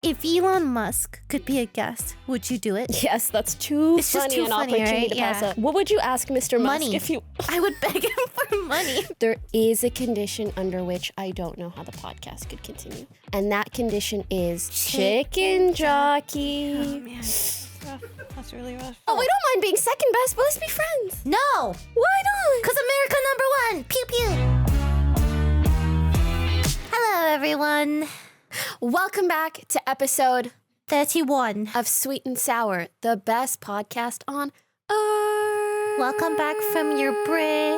If Elon Musk could be a guest, would you do it? Yes, that's too It's just funny too an funny, opportunity right? to pass Yeah. up. What would you ask Mr. Musk Money. if you... I would beg him for money. There is a condition under which I don't know how the podcast could continue. And that condition is chicken jockey. Oh, man. Rough. That's really rough. Oh, we don't mind being second best, but let's be friends. No! Why not? Because America #1! Pew pew! Hello, everyone. Welcome back to episode 31. of Sweet and Sour, the best podcast on earth. Welcome back from your break.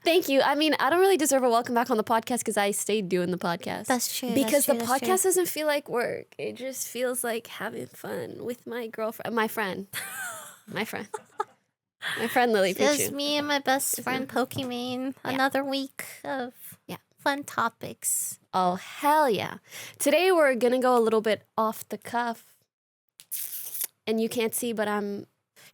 Thank you. I mean, I don't really deserve a welcome back on the podcast because I stayed doing the podcast. That's true. Because that's the true, podcast doesn't feel like work. It just feels like having fun with my girlfriend, my friend. My friend Lily Just Pichu. me and my best friend Pokimane. Yeah. Another week of Yeah. fun topics. Oh, hell yeah. Today we're going to go a little bit off the cuff. And you can't see, but I'm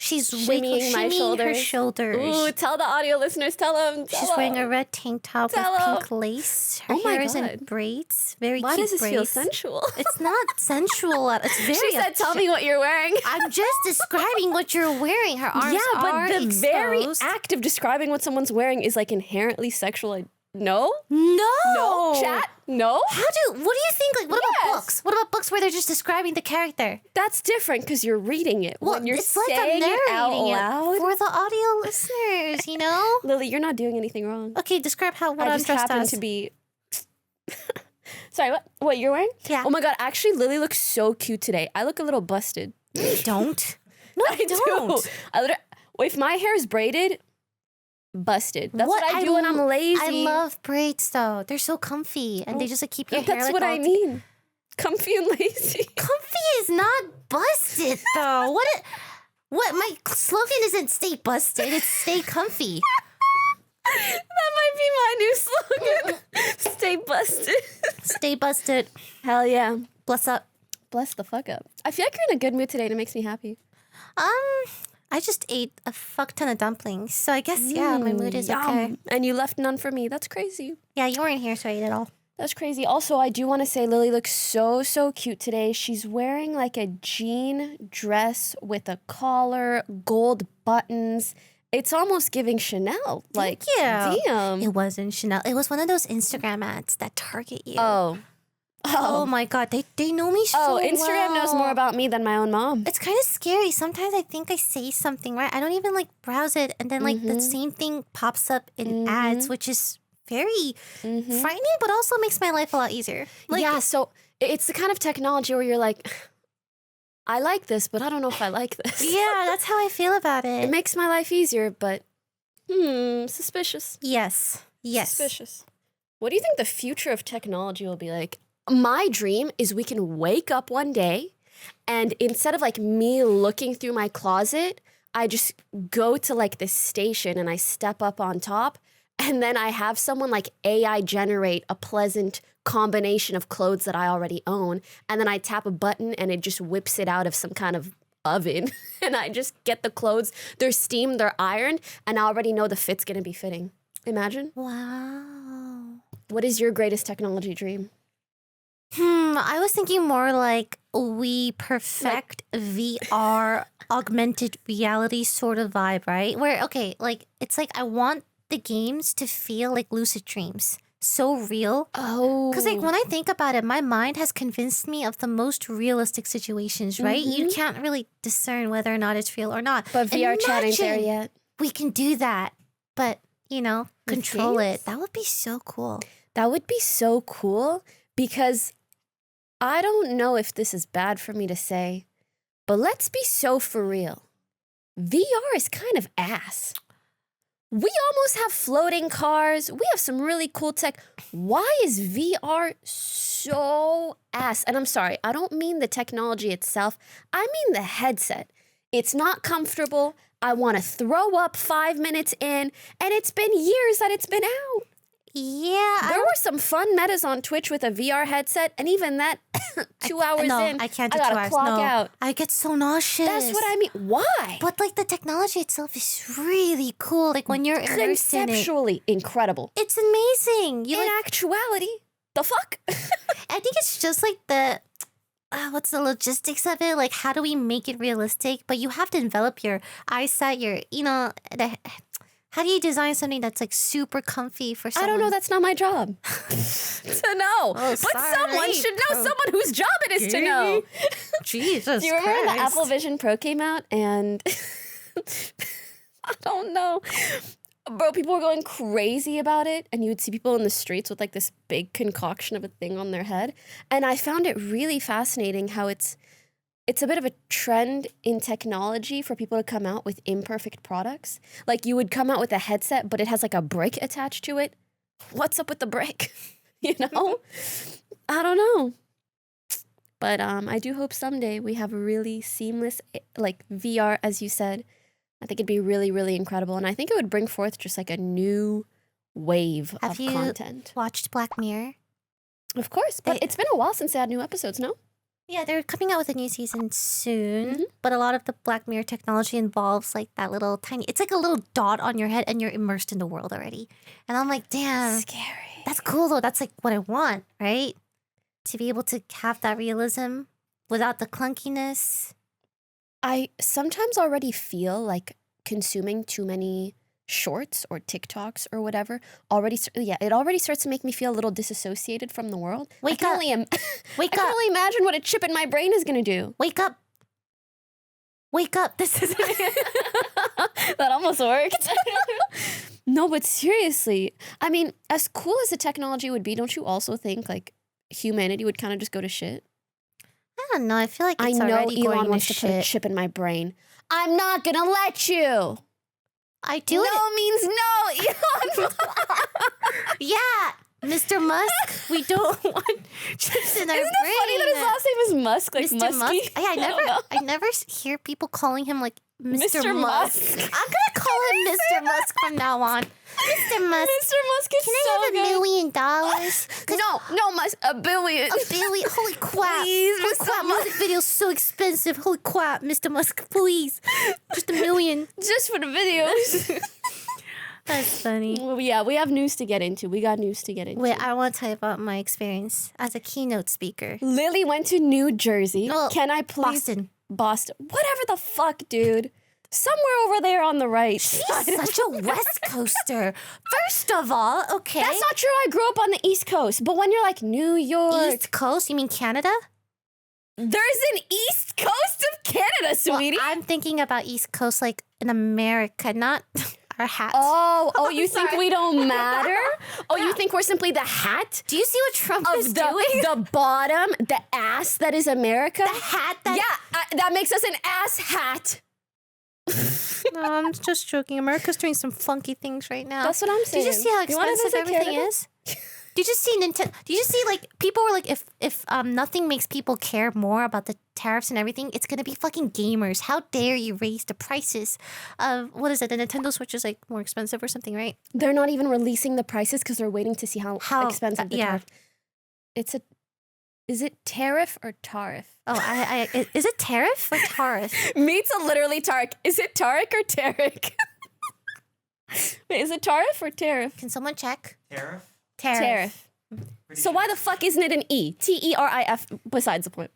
She's shimmying my her shoulders. shoulders. Ooh, tell the audio listeners, tell them. She's wearing a red tank top Tell with 'em. pink lace. Her Oh my hair is in God. braids. Very Why cute does this braids. feel sensual? It's not sensual. It's very. She said, tell me what you're wearing. I'm just describing what you're wearing. Her arms Yeah, are but the very exposed. act of describing what someone's wearing is like inherently sexual. No? No. Chat? No? What do you think? Like, what Yes. about books? What about books where they're just describing the character? That's different because you're reading it. Well, when you're it's like I'm saying it out narrating loud. it for the audio listeners, you know? Lily, you're not doing anything wrong. Okay, describe what I I'm just dressed happen as. to be... Sorry, what? What you're wearing? Yeah. Oh my God, actually, Lily looks so cute today. I look a little busted. You don't. No, I you don't. do. If my hair is braided, busted. That's what I do when I'm lazy. I love braids though. They're so comfy and they just like keep your hair That's like what all I mean. Comfy and lazy. Comfy is not busted though. What my slogan isn't stay busted, it's stay comfy. That might be my new slogan. Stay busted. Stay busted. Hell yeah. Bless up. Bless the fuck up. I feel like you're in a good mood today and it makes me happy. I just ate a fuck ton of dumplings, so I guess yeah, my mood is okay. And you left none for me. That's crazy. Yeah, you weren't here, so I ate it all. That's crazy. Also, I do want to say Lily looks so, so cute today. She's wearing like a jean dress with a collar, gold buttons. It's almost giving Chanel. Like, damn. It wasn't Chanel. It was one of those Instagram ads that target you. Oh my God, they know me so well. Oh, Instagram knows more about me than my own mom. It's kind of scary. Sometimes I think I say something, right? I don't even like browse it. And then like the same thing pops up in ads, which is very frightening, but also makes my life a lot easier. Like, Yeah, so it's the kind of technology where you're like, I like this, but I don't know if I like this. yeah, that's how I feel about It it. makes my life easier, but suspicious. Yes. Suspicious. What do you think the future of technology will be like? My dream is we can wake up one day and instead of like me looking through my closet, I just go to like this station and I step up on top and then I have someone like AI generate a pleasant combination of clothes that I already own. And then I tap a button and it just whips it out of some kind of oven and I just get the clothes. They're steamed, they're ironed, and I already know the fit's gonna be fitting. Imagine. Wow. What is your greatest technology dream? I was thinking more like we perfect VR augmented reality sort of vibe, right? Where, okay, like it's like I want the games to feel like lucid dreams. So real. Oh. Because like when I think about it, my mind has convinced me of the most realistic situations, right? You can't really discern whether or not it's real or not. But VR chat ain't there Imagine yet. we can do that, but you know, With control games? it. That would be so cool. That would be so cool because I don't know if this is bad for me to say, but let's be so for real. VR is kind of ass. We almost have floating cars. We have some really cool tech. Why is VR so ass? And I'm sorry, I don't mean the technology itself. I mean the headset. It's not comfortable. I want to throw up 5 minutes in, and it's been years that it's been out. Yeah. There were some fun metas on Twitch with a VR headset, and even that 2 hours no, in, I can't do I 2 gotta hours. clock No, out. I get so nauseous. That's what I mean. Why? But like the technology itself is really cool. Like when you're immersed in it, Conceptually incredible. it's amazing. You In like actuality, The fuck? I think it's just like the what's the logistics of it? Like, how do we make it realistic? But you have to develop your eyesight. How do you design something that's like super comfy for someone? I don't know. That's not my job to know. Oh, but sorry, someone should know. Someone whose job it is to know. Jesus. Do you remember Christ. the Apple Vision Pro came out and I don't know. Bro, people were going crazy about it, and you would see people in the streets with like this big concoction of a thing on their head. And I found it really fascinating how it's a bit of a trend in technology for people to come out with imperfect products. Like you would come out with a headset, but it has like a brick attached to it. What's up with the brick? You know? I don't know. But I do hope someday we have a really seamless, like VR, as you said. I think it'd be really, really incredible. And I think it would bring forth just like a new wave of content. Have you watched Black Mirror? Of course. But it's been a while since they had new episodes, no? Yeah, they're coming out with a new season soon. But a lot of the Black Mirror technology involves like that little tiny, it's like a little dot on your head and you're immersed in the world already. And I'm like, damn. Scary. That's cool though. That's like what I want, right? To be able to have that realism without the clunkiness. I sometimes already feel like consuming too many shorts or TikToks or whatever it already starts to make me feel a little disassociated from the world. Wake up. I can only imagine what a chip in my brain is going to do. Wake up. Wake up. This is That almost worked. No, but seriously, I mean, as cool as the technology would be, don't you also think like humanity would kind of just go to shit? I don't know. I feel like it's I know already Elon going wants to put a chip in my brain. I'm not gonna let you. I do No means no, Elon. Yeah, Mr. Musk. We don't want chips in our brain. Isn't it funny that his last name is Musk, like Mr. Musky? Musk? Yeah, I never hear people calling him like Mr. Musk. I'm gonna call him Mr. Musk from now on. Mr. Musk. Mr. Musk is Can so I have good. $1 million? No, Musk, a billion. A billion? Holy crap. Please, Holy Mr. crap, Musk. music video's so expensive. Holy crap, Mr. Musk, please. Just $1 million. Just for the videos. That's funny. Well, yeah, we have news to get into. We got news to get into. Wait, I want to tell you about my experience as a keynote speaker. Lily went to New Jersey. No, Can I please? Boston. Whatever the fuck, dude. Somewhere over there on the right. She's such a West Coaster. First of all, okay. That's not true. I grew up on the East Coast. But when you're like New York. East Coast? You mean Canada? There's an East Coast of Canada, sweetie. Well, I'm thinking about East Coast like in America, not our hat. Oh, you think sorry. we don't matter? Oh, you think we're simply the hat? Do you see what Trump is Of doing? the bottom, the ass that is America? The hat that... Yeah, that makes us an ass hat. No, I'm just joking. America's doing some funky things right now. That's what I'm saying. Did you see how You wanna expensive visit everything Canada? is? Did you see Nintendo? Did you see like people were like, if nothing makes people care more about the tariffs and everything, it's gonna be fucking gamers. How dare you raise the prices of what is it? The Nintendo Switch is like more expensive or something, right? They're not even releasing the prices because they're waiting to see how expensive the tariff. Is it tariff or tariff? Oh, is it tariff or tariff? Meets a literally Tarek. Is it Tarek or Tarek? Wait, is it tariff or tariff? Can someone check? Tariff? Tariff. So why the fuck isn't it an E? T-E-R-I-F. Besides the point.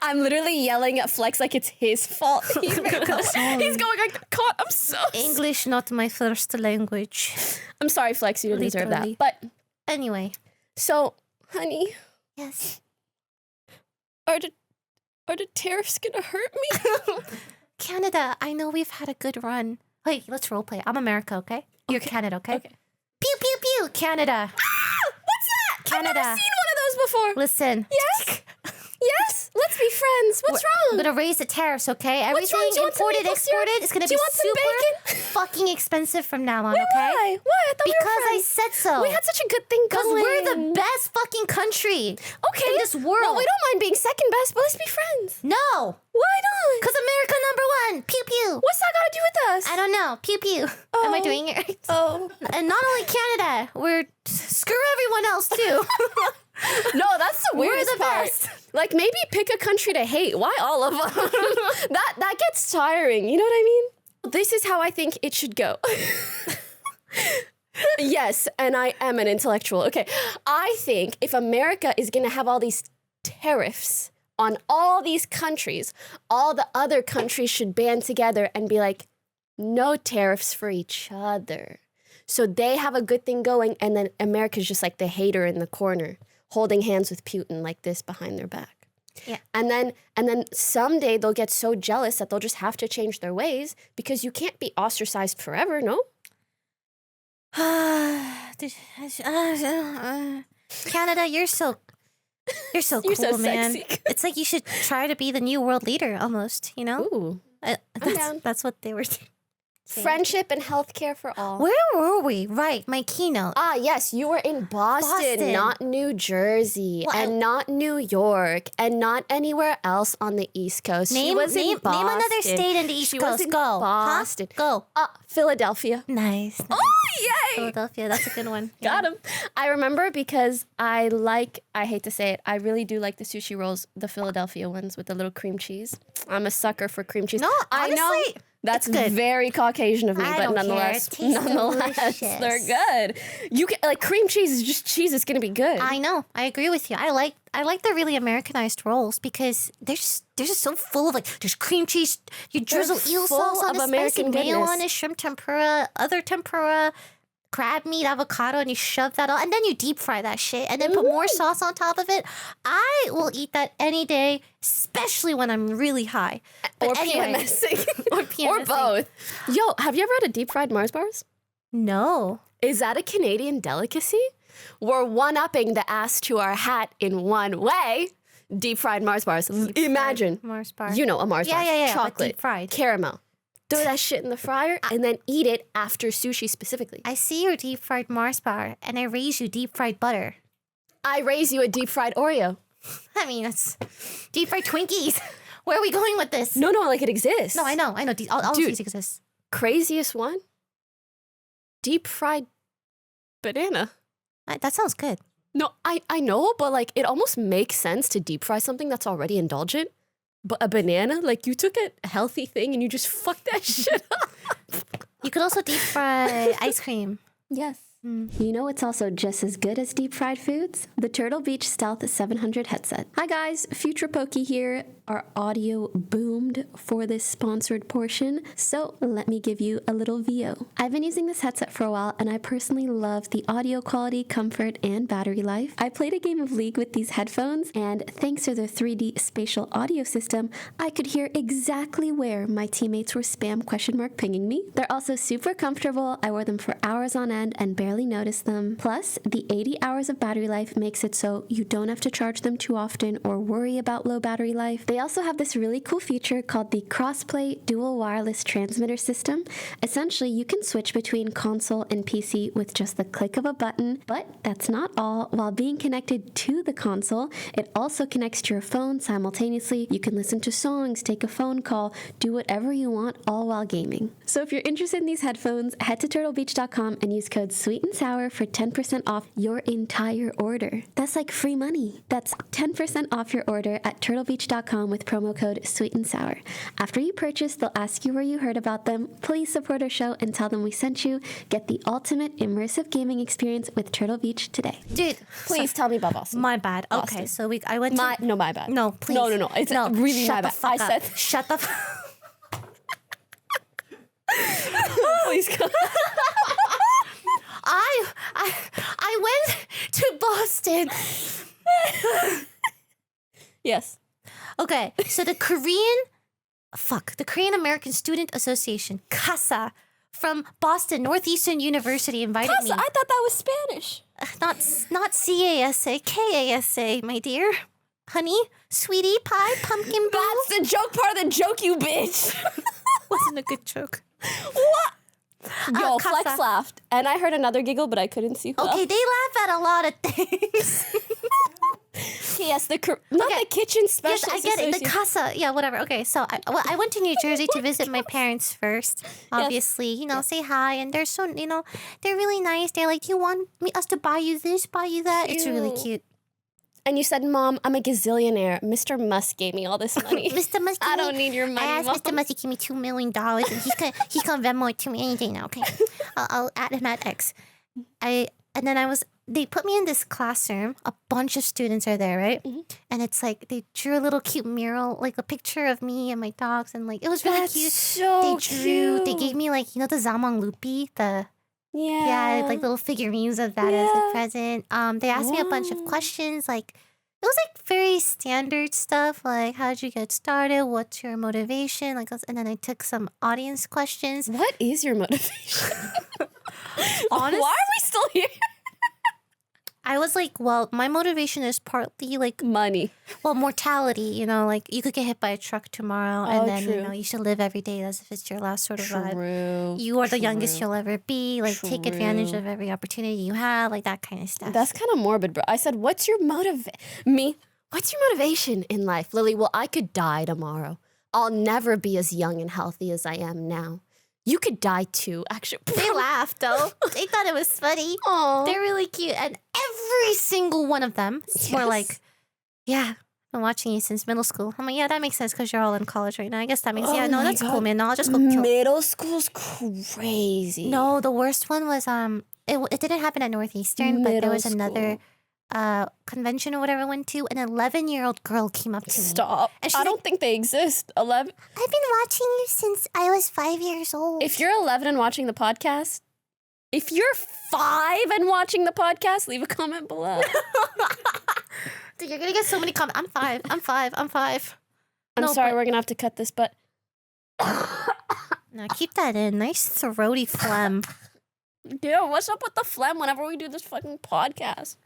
I'm literally yelling at Flex like it's his fault. He's going like, God, I'm so English, not my first language. I'm sorry, Flex, you didn't deserve Literally. that. But Anyway, so, honey, yes. are the tariffs gonna hurt me? Canada, I know we've had a good run. Wait, let's roleplay. I'm America, okay? You're Canada, okay? Pew, pew, pew, Canada. What's that? Canada. I've never seen one of those before. Listen. Yes? Yes? Let's be friends. What's I'm wrong? gonna raise the tariffs, okay? What's Everything wrong? Do you want some imported, maple syrup? exported is gonna Do be you want some super bacon? fucking expensive from now on, Wait, okay? why? Why? I thought we were Because I friends. said so. We had such a good thing Because going. we're the best fucking country in this world. Well, we don't mind being second best, but let's be friends. No. Why not? Because America #1. Pew, pew. What's that got to do with us? I don't know. Pew, pew. Am I Oh. doing it right? Oh. And not only Canada, we're screw everyone else too. No, that's the weirdest the part. best. Like, maybe pick a country to hate. Why all of them? that gets tiring. You know what I mean? This is how I think it should go. Yes, and I am an intellectual. Okay, I think if America is going to have all these tariffs on all these countries, all the other countries should band together and be like, no tariffs for each other. So they have a good thing going, and then America's just like the hater in the corner, holding hands with Putin like this behind their back. Yeah. And then someday they'll get so jealous that they'll just have to change their ways because you can't be ostracized forever, no? Canada, you're so cool, so man. sexy. It's like you should try to be the new world leader, almost. You know, Ooh. that's what they were saying. Friendship and healthcare for all. Where were we? Right, my keynote. Ah, yes, you were in Boston, not New Jersey, Well, and not New York, and not anywhere else on the East Coast. She was in name Boston. another state in the East She Coast. was in Go, Boston. Huh? Go. Philadelphia. Nice. Oh, yay! Philadelphia. That's a good one. Got him. I remember because I hate to say it, I really do like the sushi rolls, the Philadelphia ones with the little cream cheese. I'm a sucker for cream cheese. No, I know honestly, that's it's good. very Caucasian of me, I but don't care. nonetheless, It tastes delicious. they're good. You can like cream cheese is just cheese. It's gonna be good. I know. I agree with you. I like the really Americanized rolls because they're just so full of like there's cream cheese. You drizzle eel full sauce on of it, spicy American mayo goodness. on it, shrimp tempura, other tempura, crab meat, avocado, and you shove that all, and then you deep fry that shit, and then put more sauce on top of it. I will eat that any day, especially when I'm really high. or But anyway, PMSing. or or PMSing. both. Yo, have you ever had a deep fried Mars bars? No. Is that a Canadian delicacy? We're one-upping the ass to our hat in one way. Deep fried Mars bars. Imagine. Mars bar. You know a Mars bar. Yeah, but Chocolate. deep fried. Caramel. Throw that shit in the fryer and then eat it after sushi specifically. I see your deep fried Mars bar, and I raise you deep fried butter. I raise you a deep fried Oreo. I mean, it's deep fried Twinkies. Where are we going with this? No, like it exists. No, I know. All of Dude. these exist. Craziest one? Deep fried banana. That sounds good. No, I know, but like it almost makes sense to deep fry something that's already indulgent. But a banana, like you took a healthy thing and you just fucked that shit up. You could also deep fry ice cream. Yes. You know it's also just as good as deep fried foods? The Turtle Beach Stealth 700 headset. Hi guys, Future Poki here. Our audio boomed for this sponsored portion, so let me give you a little VO. I've been using this headset for a while and I personally love the audio quality, comfort, and battery life. I played a game of League with these headphones and thanks to their 3D spatial audio system, I could hear exactly where my teammates were spam ? Pinging me. They're also super comfortable. I wore them for hours on end and barely noticed them. Plus, the 80 hours of battery life makes it so you don't have to charge them too often or worry about low battery life. They also have this really cool feature called the Crossplay Dual Wireless Transmitter System. Essentially, you can switch between console and PC with just the click of a button, but that's not all. While being connected to the console, it also connects to your phone simultaneously. You can listen to songs, take a phone call, do whatever you want, all while gaming. So if you're interested in these headphones, head to turtlebeach.com and use code SWEETANDSOUR for 10% off your entire order. That's like free money. That's 10% off your order at turtlebeach.com with promo code SWEETANDSOUR. After you purchase, they'll ask you where you heard about them. Please support our show and tell them we sent you. Get the ultimate immersive gaming experience with Turtle Beach today. Dude, Please tell me about Boston. my bad. Boston. Okay, so I went to... My bad. No, please. No. It's really shut my the bad. fuck I up. said, Shut the please go. I went to Boston. Yes. Okay, so the Korean American Student Association, CASA, from Boston Northeastern University invited me. I thought that was Spanish. Not CASA, KASA, my dear. Honey, sweetie pie, pumpkin boo. That's the joke part of the joke, you bitch. Wasn't a good joke. What? Yo, Casa. Flex laughed. And I heard another giggle, but I couldn't see who. Okay, they laugh at a lot of things. Yes, the kitchen specialist. Yes, I get it. The casa. Yeah, whatever. Okay, so I went to New Jersey to visit my parents first. Obviously, say hi, and they're so, they're really nice. They're like, do you want us to buy you this, buy you that? It's really cute. And you said, Mom, I'm a gazillionaire. Mr. Musk gave me all this money. Mr. Musk, I don't need your money, I asked Mom. Mr. Musk to give me $2 million, and he's gonna Venmo it to me any day now. Okay, I'll add him at X. they put me in this classroom. A bunch of students are there, right? And it's like they drew a little cute mural, like a picture of me and my dogs, and like it was really That's cute. so They gave me like, the Zamang Lupi, like little figurines of that as a present. They asked me a bunch of questions, like it was like very standard stuff, like how'd you get started, what's your motivation, and then I took some audience questions. What is your motivation? Honest, Why are we still here? I was like, well, my motivation is partly like Money. mortality. Like you could get hit by a truck tomorrow, and then true. you should live every day as if it's your last sort of vibe. True. You are the youngest you'll ever be. Like take advantage True. of every opportunity you have, like that kind of stuff. That's kind of morbid, bro. I said, what's your What's your motivation in life? Lily, well, I could die tomorrow. I'll never be as young and healthy as I am now. You could die too, actually. They laughed though. They thought it was funny. Aww. They're really cute, and every single one of them were like, "Yeah, I've been watching you since middle school." I'm like, "Yeah, that makes sense because you're all in college right now. I guess that makes that's cool, man. No, I'll just go kill." Middle school's crazy. No, the worst one was it didn't happen at Northeastern, but there was another convention or whatever I went to. An 11-year-old girl came up to me. Stop. And I don't think they exist. 11. I've been watching you since I was 5 years old. If you're 11 and watching the podcast, if you're 5 and watching the podcast, leave a comment below. Dude, you're gonna get so many comments. I'm 5. I'm 5. I'm 5. I'm sorry, we're gonna have to cut this, but now keep that in. Nice throaty phlegm. yeah, what's up with the phlegm whenever we do this fucking podcast?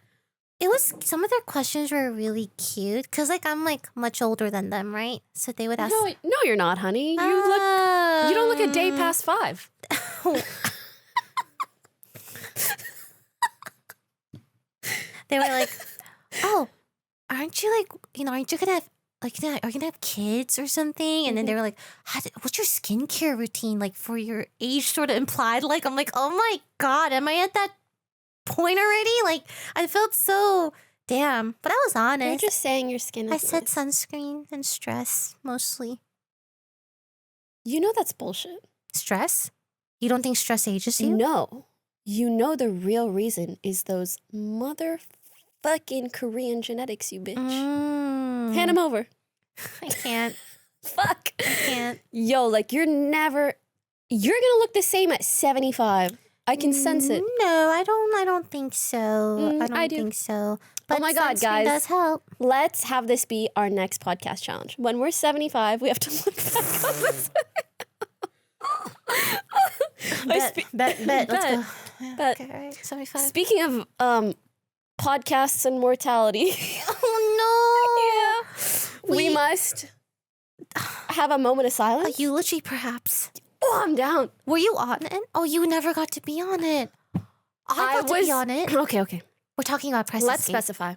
It was, some of their questions were really cute because like I'm like much older than them, right? So they would ask. No, you're not, honey. You don't look a day past 5. They were like, "Oh, aren't you gonna have are you gonna have kids or something?" And then they were like, "What's your skincare routine like for your age?" Sort of implied. Like I'm like, "Oh my god, am I at that point already?" Like I felt so damn, but I was honest. You're just saying your skin is I said nice. sunscreen and stress mostly. You know that's bullshit. Stress? You don't think stress ages you? No. You know the real reason is those motherfucking Korean genetics, you bitch. Hand them over. I can't. Fuck. I can't. Yo, like you're gonna look the same at 75. I can sense it. No, I don't think so. I don't think so. But oh my god, sunscreen guys. does help. Let's have this be our next podcast challenge. When we're 75, we have to look back on this. Bet. Let's go. Bet. Okay, all right. 75. Speaking of podcasts and mortality. Oh no. We must have a moment of A silence. eulogy, perhaps. Oh, I'm down. Were you on it? Oh, you never got to be on it. I got to be on it. Okay. We're talking about press Let's escape. specify.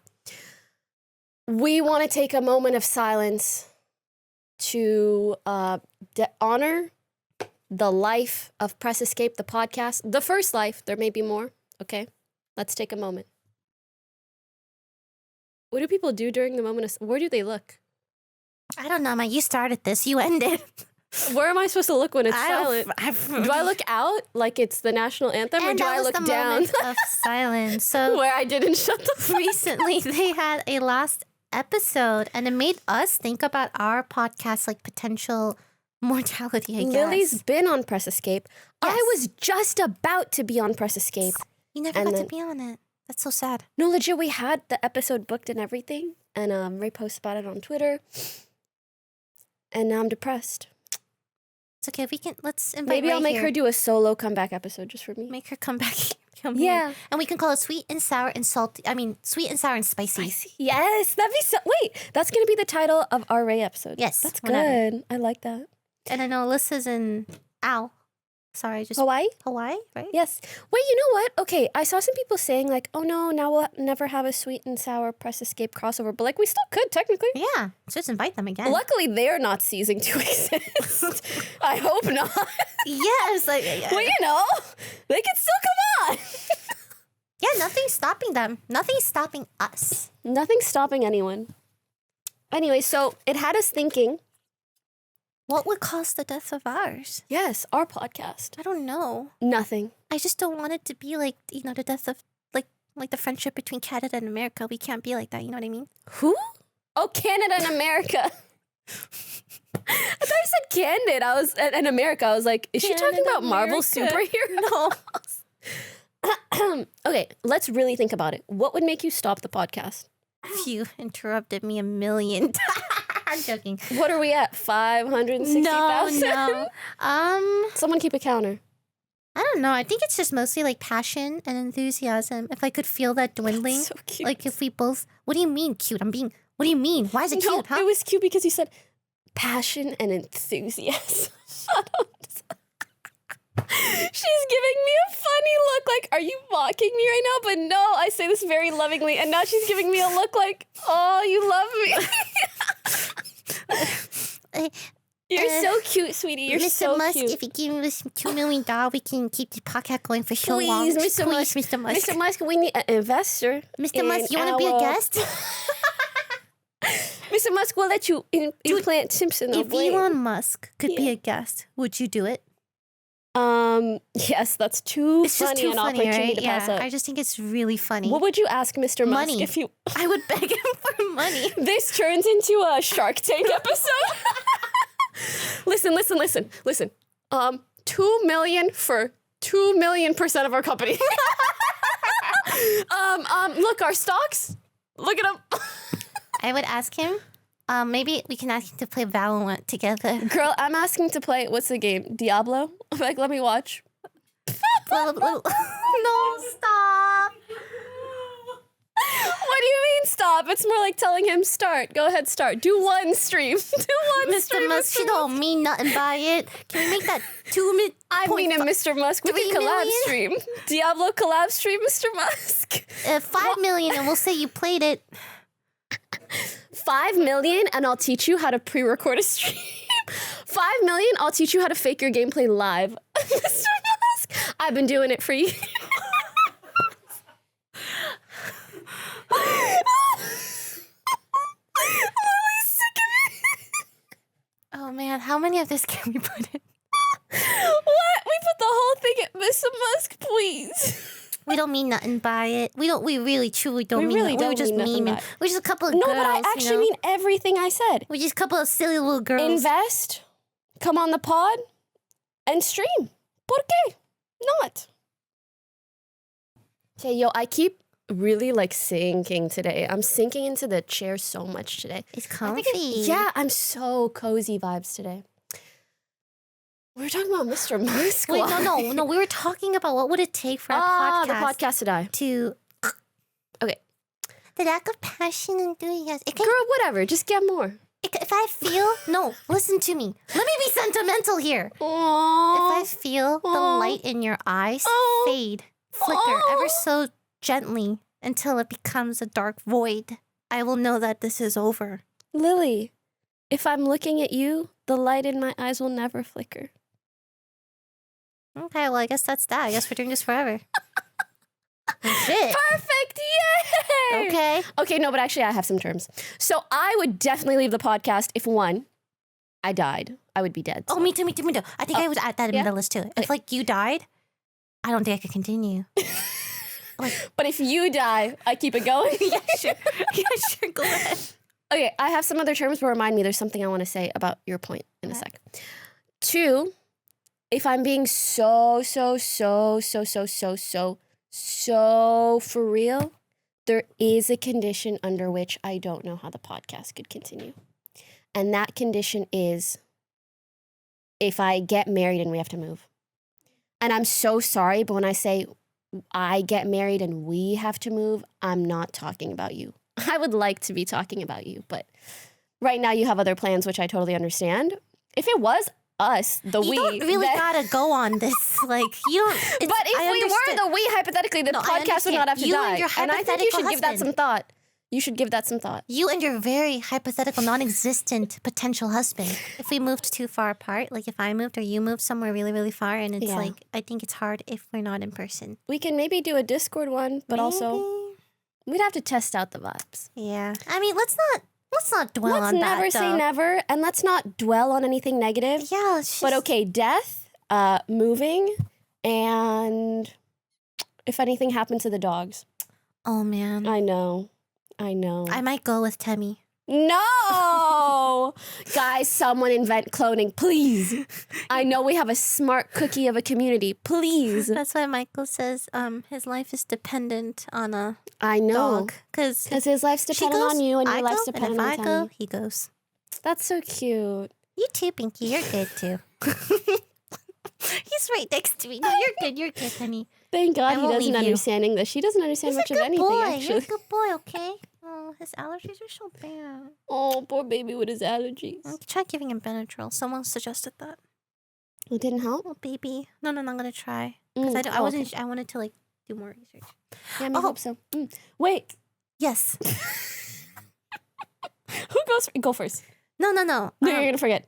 We want to take a moment of silence to honor the life of Press Escape, the podcast. The first life. There may be more. Okay? Let's take a moment. What do people do during the moment of... Where do they look? I don't know, man. You started this. You ended. Where am I supposed to look when it's silent? Do I look out like it's the national anthem, or do I look down? Of silence. So where I didn't shut the fuck recently they had a last episode, and it made us think about our podcast, like potential mortality. I guess Lily's been on Press Escape. Yes. I was just about to be on Press Escape. You never got to be on it. That's so sad. No, legit, we had the episode booked and everything, and Ray posted about it on Twitter, and now I'm depressed. It's okay. Let's invite. Maybe Ray I'll make here. her do a solo comeback episode just for me. Make her come back. Yeah. And we can call it sweet and sour and salty. I mean, sweet and sour and spicy. Yes, that'd be so. Wait, that's gonna be the title of our Ray episode. Yes, that's whatever. good. I like that. And I know Alyssa's in Sorry, just Hawaii? Hawaii, right? Yes. Wait, you know what? Okay, I saw some people saying like, oh no, now we'll never have a sweet and sour Press Escape crossover, but like we still could technically. Yeah, just invite them again. Luckily, they're not ceasing to exist. I hope not. Yes, like well, you know, they can still come on. yeah, nothing's stopping them. Nothing's stopping us. Nothing's stopping anyone. Anyway, so it had us thinking, What would cause the death of ours? Yes, our podcast. I don't know. Nothing. I just don't want it to be like, the death of like the friendship between Canada and America. We can't be like that, you know what I mean? Who? Oh, Canada and America. I thought you said Candid. I was and America. I was like, is she talking about Marvel superheroes? No. Okay, let's really think about it. What would make you stop the podcast? You interrupted me a million times. I'm joking. What are we at? 560,000? No. Someone keep a counter. I don't know. I think it's just mostly like passion and enthusiasm. If I could feel that dwindling. That's so cute. Like if we both... What do you mean cute? What do you mean? Why is it No, cute, huh? it was cute because you said passion and enthusiasm. Shut up. She's giving me a funny look like, are you mocking me right now? But no, I say this very lovingly. And now she's giving me a look like, oh, you love me. You're so cute, sweetie. You're Mr. so Musk, cute. if you give us $2 million, we can keep the podcast going for so long. Please, Mr. Please, Musk. Mr. Musk. Mr. Musk, we need an investor. Mr. Musk, you want to be a guest? Mr. Musk will let you implant Simpson. If Elon Musk could be a guest, would you do it? Yes, that's too It's funny just too an funny, opportunity right? to pass up. I just think it's really funny. What would you ask Mr. Musk Money. if you... I would beg him for money. This turns into a Shark Tank episode. Listen. 2 million for 2 million% of our company. Look, our stocks. Look at them. I would ask him. Maybe we can ask him to play Valorant together. Girl, I'm asking to play, what's the game? Diablo? I'm like, let me watch. No, stop. What do you mean stop? It's more like telling him start. Go ahead, start. Do one stream. Mr. Musk, you don't mean nothing by it. Can we make that 2 minute? I mean it, Mr. Musk. We can 3 collab million? stream. Diablo collab stream, Mr. Musk. 5 million, and we'll say you played it. 5 million, and I'll teach you how to pre-record a stream. 5 million, I'll teach you how to fake your gameplay live. Mr. Musk, I've been doing it for you. Oh man, how many of this can we put in? What? We put the whole thing at Mr. Musk, please. We don't mean nothing by it. We really truly don't mean really nothing. don't We're just mean nothing memeing. by it. We're just a couple of No, girls. but I actually mean everything I said. We're just a couple of silly little girls. Invest, come on the pod, and stream. ¿Por qué not? Okay, yo, I keep really like sinking today. I'm sinking into the chair so much today. It's comfy. Yeah, I'm so cozy vibes today. We were talking about Mr. Musk. Wait, no. We were talking about what would it take for our the podcast to die. to Okay. the lack of passion and enthusiasm. Girl, whatever. Just get more. If I feel no, listen to me. Let me be sentimental here. Aww. If I feel the light in your eyes fade, flicker ever so gently until it becomes a dark void, I will know that this is over. Lily, if I'm looking at you, the light in my eyes will never flicker. Okay, well, I guess that's that. I guess we're doing this forever. Shit. Perfect! Yay! Okay. Okay, no, but actually I have some terms. So I would definitely leave the podcast if, one, I died. I would be dead. Oh, me too. I think I was at that in the list too. If like you died, I don't think I could continue. But if you die, I keep it going? Yeah, sure. Go ahead. Okay, I have some other terms, but remind me, there's something I want to say about your point in a sec. 2, if I'm being so for real, there is a condition under which I don't know how the podcast could continue. And that condition is if I get married and we have to move. And I'm so sorry, but when I say I get married and we have to move, I'm not talking about you. I would like to be talking about you, but right now you have other plans, which I totally understand. If it was us, You don't really gotta go on this. Like you don't. But if we were the we, hypothetically, the podcast would not have to You die. and your And I think you should hypothetical give that some husband. thought. You should give that some thought. You and your very hypothetical, non-existent potential husband. If we moved too far apart, like if I moved or you moved somewhere really, really far, and it's like I think it's hard if we're not in person. We can maybe do a Discord one, but also we'd have to test out the vibes. Yeah. I mean, let's not Let's not dwell Let's on never that, say though. never, and let's not dwell on anything negative. Yeah, it's just... But okay, death, moving, and if anything happened to the dogs. Oh, man. I know. I might go with Temmie. No! Guys, someone invent cloning, please. I know we have a smart cookie of a community. Please. That's why Michael says his life is dependent on a I know. dog. Because his life's dependent on you and your life's dependent on if I Temmie. go, he goes. That's so cute. You too, Pinky. You're good, too. He's right next to me. No, you're good, honey. Thank God I he won't doesn't leave you. understand English. He doesn't understand He's much a of good anything, boy. actually. You're a good boy, okay? Oh, his allergies are so bad. Oh, poor baby with his allergies. Try giving him Benadryl. Someone suggested that. It didn't help? Oh, baby. No, I'm gonna try. Because I wanted to, like, do more research. Yeah, I hope so. Wait. Yes. Who goes? Go first. No. No, you're going to forget.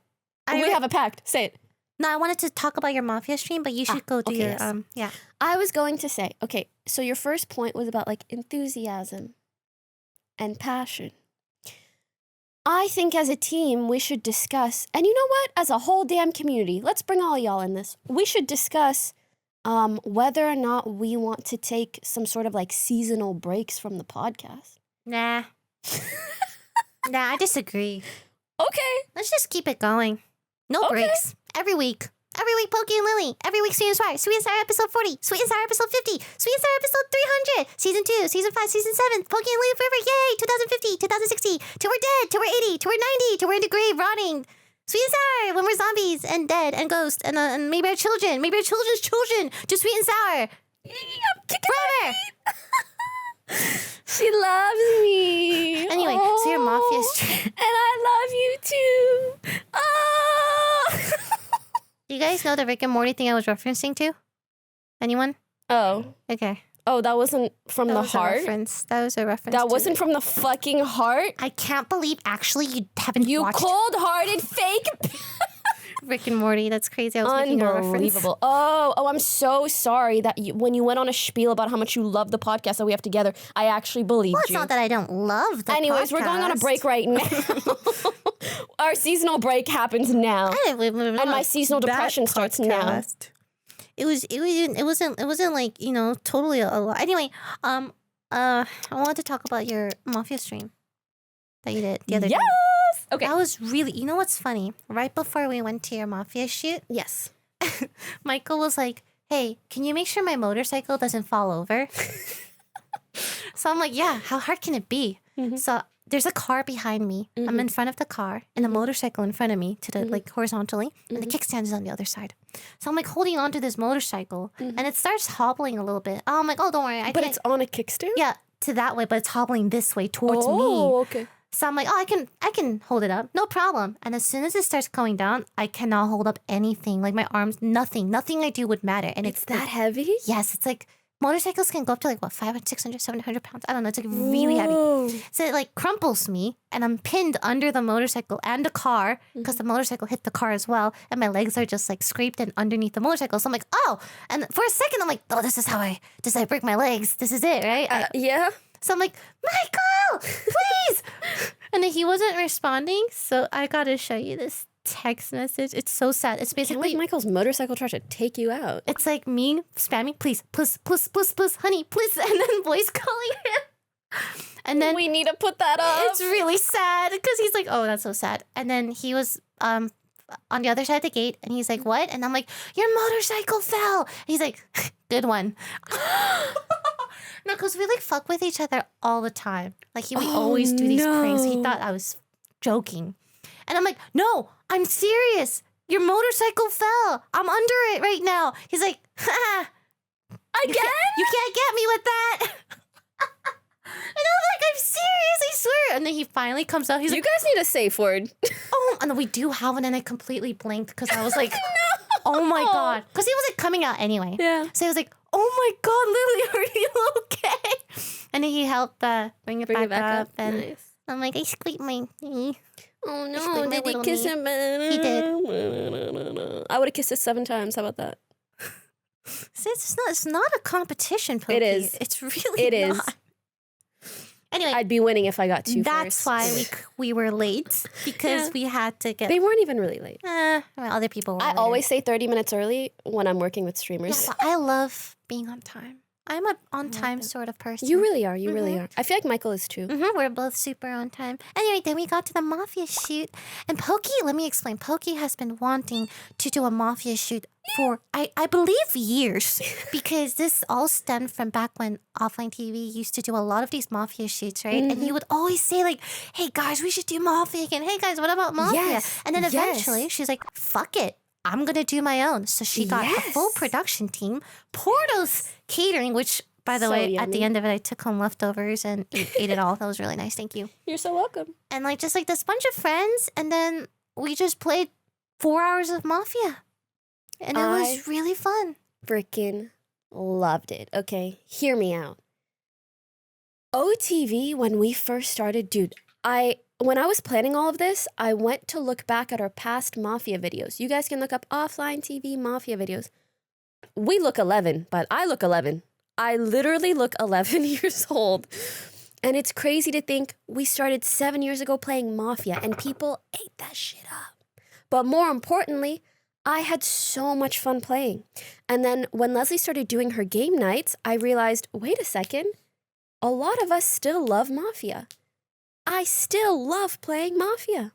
We have a pact. Say it. No, I wanted to talk about your mafia stream, but you should go do your, yeah. I was going to say, okay, so your first point was about, like, enthusiasm and passion. I think as a team, we should discuss, and you know what? As a whole damn community, let's bring all y'all in this. We should discuss whether or not we want to take some sort of, like, seasonal breaks from the podcast. Nah. Nah, I disagree. Okay. Let's just keep it going. No breaks. Every week. Every week, Poki and Lily. Every week, Sweet and Sour. Sweet and Sour episode 40. Sweet and Sour episode 50. Sweet and Sour episode 300. Season 2, Season 5, Season 7. Poki and Lily forever. Yay! 2050, 2060. Till we're dead. Till we're 80. Till we're 90. Till we're in the grave rotting. Sweet and Sour when we're zombies and dead and ghosts and maybe our children. Maybe our children's children. Just Sweet and Sour. Forever. She loves me. Anyway, so your mafia stream. And I love you too. Oh. Do you guys know the Rick and Morty thing I was referencing to? Anyone? Oh. Okay. Oh, that wasn't from That the was a heart? reference. That was a reference. That to wasn't from the fucking heart? I can't believe actually you haven't You watched cold-hearted fake... Rick and Morty. That's crazy. I was making a reference. Unbelievable. Oh, I'm so sorry that when you went on a spiel about how much you love the podcast that we have together, I actually believed Well, it's you. not that I don't love the Anyways, we're going on a podcast. break right now. Our seasonal break happens now. And my seasonal depression starts now. It wasn't like, you know, totally a lot. Anyway, I wanted to talk about your mafia stream that you did the other day. Yes. Okay. That was really, you know what's funny? Right before we went to your mafia shoot, Yes. Michael was like, "Hey, can you make sure my motorcycle doesn't fall over?" So I'm like, "Yeah, how hard can it be?" So there's a car behind me. I'm in front of the car and a motorcycle in front of me to the like horizontally, and the kickstand is on the other side. So I'm like holding onto this motorcycle, and it starts hobbling a little bit. I'm like, "Oh, don't worry, But it's on a kickstand? yeah to that way, but it's hobbling this way towards me." Oh, okay. So I'm like, "Oh, I can hold it up, no problem." And as soon as it starts going down, I cannot hold up anything. Like my arms, nothing I do would matter. And It's that heavy? yes, it's like motorcycles can go up to like what 500, 600, 700 pounds. I don't know. It's like really heavy. Whoa. So it like crumples me, and I'm pinned under the motorcycle and the car because the motorcycle hit the car as well, and my legs are just like scraped in underneath the motorcycle. So I'm like, "Oh!" And for a second, I'm like, "Oh, this is how I break my legs. This is it, right?" Yeah? So I'm like, "Michael, please!" And then he wasn't responding, so I gotta show you this text message. It's so sad. It's Can't basically, believe Michael's motorcycle tried to take you out. it's like me spamming, "Please, please, please, please, please, honey, please," and then voice calling him. And then We need to put that up. it's really sad because he's like, "Oh, that's so sad." And then he was on the other side of the gate, and he's like, "What?" And I'm like, "Your motorcycle fell." He's like, "Good one." No, because we like fuck with each other all the time. Like we always do these pranks. He no. thought I was joking, and I'm like, "No, I'm serious. Your motorcycle fell. I'm under it right now." He's like, "Ha, Again? you can't get me with that." And I'm like, "I'm serious, I swear." And then he finally comes out. He's You like, guys need a safe word. "Oh," and then we do have one, and I completely blinked because I was like, "Oh my god," because he wasn't coming out anyway. Yeah. So he was like, "Oh my god, Lily, are you okay?" And then he helped bring it back up, and Nice. I'm like, "I squeaked my knee." Oh Just no, like my did he little kiss knee. him? He did. I would have kissed it 7 times. How about that? See, it's not a competition, Poki. It is. It's really It is. not. Anyway, I'd be winning if I got two that's first. why we were late because Yeah. we had to get. They weren't even really late. Well, other people were. I later. always say 30 minutes early when I'm working with streamers. Yeah, but I love being on time. I'm an on-time sort of person. You really are. You really are. I feel like Michael is too. We're both super on time. Anyway, then we got to the mafia shoot. And Poki, let me explain. Poki has been wanting to do a mafia shoot for, I believe, years. Because this all stemmed from back when offline TV used to do a lot of these mafia shoots, right? And he would always say like, hey guys, we should do mafia again. Hey guys, what about mafia? Yes, And then eventually she's like, fuck it. I'm going to do my own. So she got a full production team. Portos Catering, which... By the way, at the end of it, I took home leftovers and ate it all. That was really nice. Thank you. You're so welcome. And like just like this bunch of friends, and then we just played 4 hours of Mafia, and it was really fun. Freaking loved it. Okay, hear me out. OTV, when we first started, dude, when I was planning all of this, I went to look back at our past Mafia videos. You guys can look up offline TV Mafia videos. We look 11, but I look 11. I literally look 11 years old. And it's crazy to think we started 7 years ago playing Mafia and people ate that shit up. But more importantly, I had so much fun playing. And then when Leslie started doing her game nights, I realized, wait a second, a lot of us still love Mafia. I still love playing Mafia.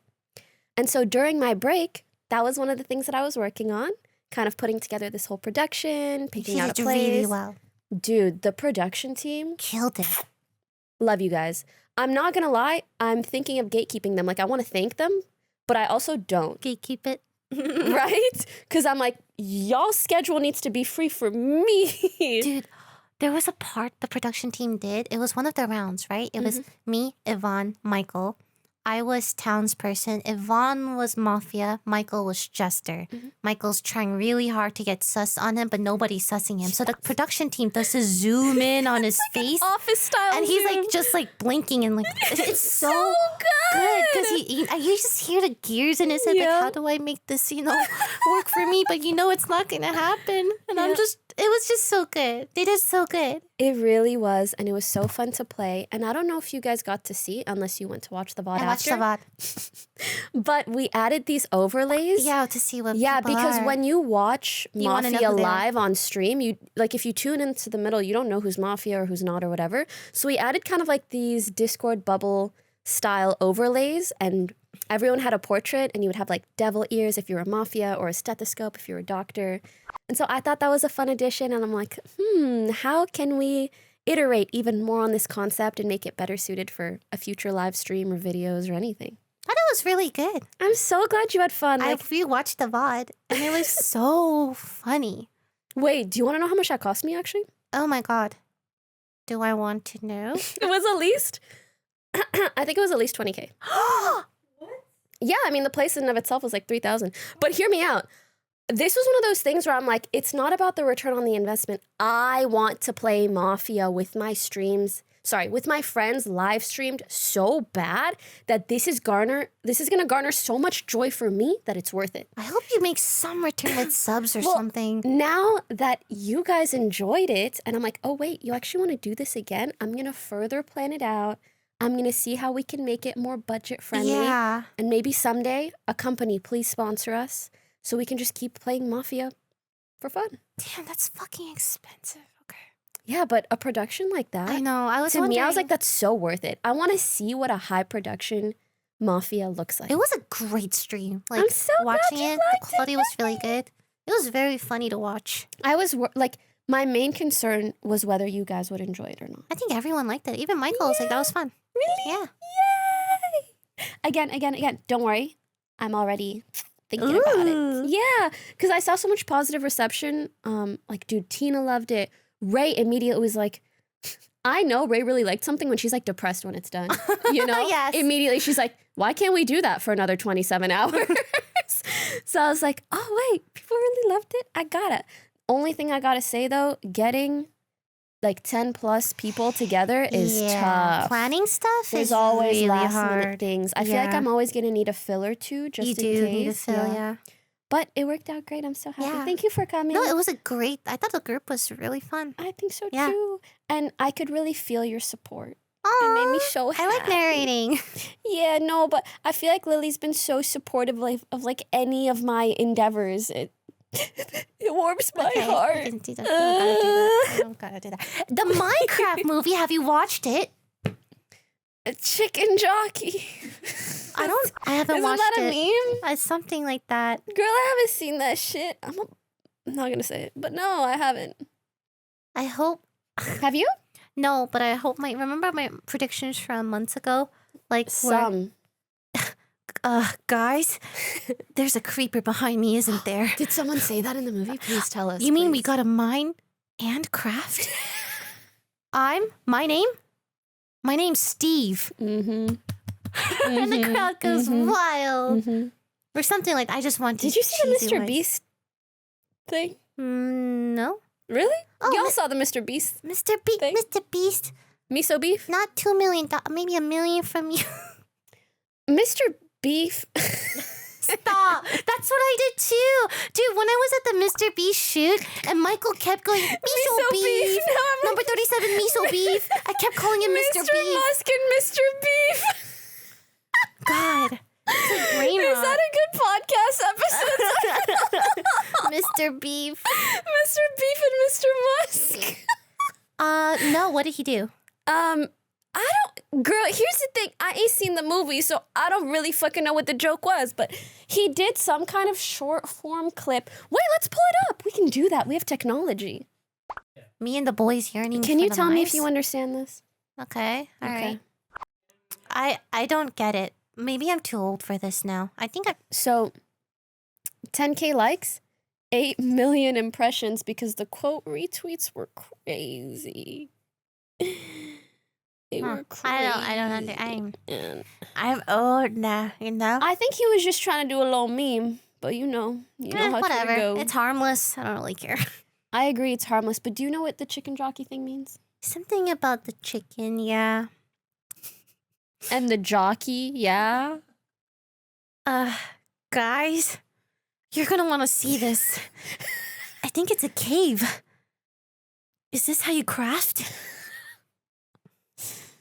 And so during my break, that was one of the things that I was working on, kind of putting together this whole production, picking out a place. Really well. Dude, the production team Killed it. love you guys. I'm not gonna lie, I'm thinking of gatekeeping them. Like, I want to thank them, but I also don't. Gatekeep it. Right? Because I'm like, y'all's schedule needs to be free for me. Dude, there was a part the production team did. It was one of the rounds, right? It was me, Yvonne, Michael. I was townsperson. Yvonne was Mafia. Michael was Jester. Michael's trying really hard to get sus on him, but nobody's sussing him. So the production team does to zoom in on his face. Office style And he's zoom. like just like blinking and like it's so good. because you just hear the gears in his head like, how do I make this work for me? But it's not gonna happen. And it was just so good. They did so good. It really was, and it was so fun to play. And I don't know if you guys got to see, unless you went to watch the VOD after. I watched the VOD. But we added these overlays. Yeah, to see what Yeah, people because are. when you watch You wanna know Mafia who they are. live on stream, if you tune into the middle, you don't know who's Mafia or who's not or whatever. So we added kind of like these Discord bubble style overlays, and everyone had a portrait, and you would have like devil ears if you were a Mafia or a stethoscope if you were a doctor. And so I thought that was a fun addition, and I'm like, how can we iterate even more on this concept and make it better suited for a future live stream or videos or anything? I thought it was really good. I'm so glad you had fun. I rewatched the VOD and it was so funny. Wait, do you want to know how much that cost me actually? Oh my god. Do I want to know? It was at least, I think it was at least 20K. Yeah, I mean, the place in and of itself was like 3,000. But hear me out. This was one of those things where I'm like, it's not about the return on the investment. I want to play Mafia with my with my friends live streamed so bad that this is gonna garner so much joy for me that it's worth it. I hope you make some return with subs or something. Now that you guys enjoyed it, and I'm like, oh wait, you actually want to do this again? I'm gonna further plan it out. I'm gonna see how we can make it more budget friendly. Yeah. And maybe someday a company please sponsor us so we can just keep playing Mafia for fun. Damn, that's fucking expensive. Okay. Yeah, but a production like that, I know. I was to me, I was wondering- like, that's so worth it. I want to see what a high production Mafia looks like. It was a great stream. Like I'm so glad watching you it, liked the quality was really good. It was very funny to watch. I was like, my main concern was whether you guys would enjoy it or not. I think everyone liked it. Even Michael was like, that was fun. Really? Yeah. Yay! Again. Don't worry. I'm already thinking about Ooh. it. Yeah, because I saw so much positive reception. Like, dude, Tina loved it. Ray immediately was like, I know Ray really liked something when she's like depressed when it's done. You know? Yes. Immediately she's like, why can't we do that for another 27 hours? So I was like, oh wait, people really loved it. I got it. Only thing I gotta say though, getting like 10 plus people together is tough. Planning stuff There's is always really last hard. minute things. I feel like Yeah. I'm always gonna need a fill or two just You in do case. need to fill, yeah. But it worked out great. I'm so happy. Yeah. Thank you for coming. No, it was I thought the group was really fun. I think so Yeah. too. And I could really feel your support. It made me Aw, so happy. I like narrating. Yeah, no, but I feel like Lily's been so supportive of like any of my endeavors. It it warms my heart. I can do that. I don't gotta do that. The Minecraft movie, have you watched it? A chicken jockey. I haven't Isn't watched that a it. meme? It's something like that. Girl, I haven't seen that shit. I'm not gonna say it, but no, I haven't. I hope. Have you? No, but I hope remember my predictions from months ago? Like, Some. guys, there's a creeper behind me, isn't there? Did someone say that in the movie? Please tell us. You mean we please. gotta mine and craft? My name's Steve. Mm-hmm. And the crowd goes wild. Mm-hmm. Or something like, I just want to. Did you see the Mr. Beast thing? No. Really? Oh, Y'all saw the Mr. Beast Mr. thing? Mr. Beast. Miso beef? Not $2 million, maybe $1 million from you. Mr. Beef. Stop. That's what I did too. Dude, when I was at the Mr. Beast shoot and Michael kept going, Miso beef. No, I'm Number 37, Miso beef. I kept calling him Mr. Mr. Beef. Musk and Mr. Beef. God. It's a brain Is rot. that a good podcast episode? Mr. Beef. Mr. Beef and Mr. Musk. No, what did he do? I don't, girl, here's the thing. I ain't seen the movie, so I don't really fucking know what the joke was, but he did some kind of short form clip. Wait, let's pull it up. We can do that. We have technology. Me and the boys yearning Can for you the tell me if mice? you understand this? Okay, all Okay. right. I don't get it. Maybe I'm too old for this now. I think So, 10K likes, 8 million impressions because the quote retweets were crazy. They were crazy. I don't understand. I'm old now, you know? I think he was just trying to do a little meme, but you know how Whatever. Twitter goes. It's harmless. I don't really care. I agree, it's harmless, but do you know what the chicken jockey thing means? Something about the chicken, yeah. And the jockey, yeah? Guys, you're gonna want to see this. I think it's a cave. Is this how you craft?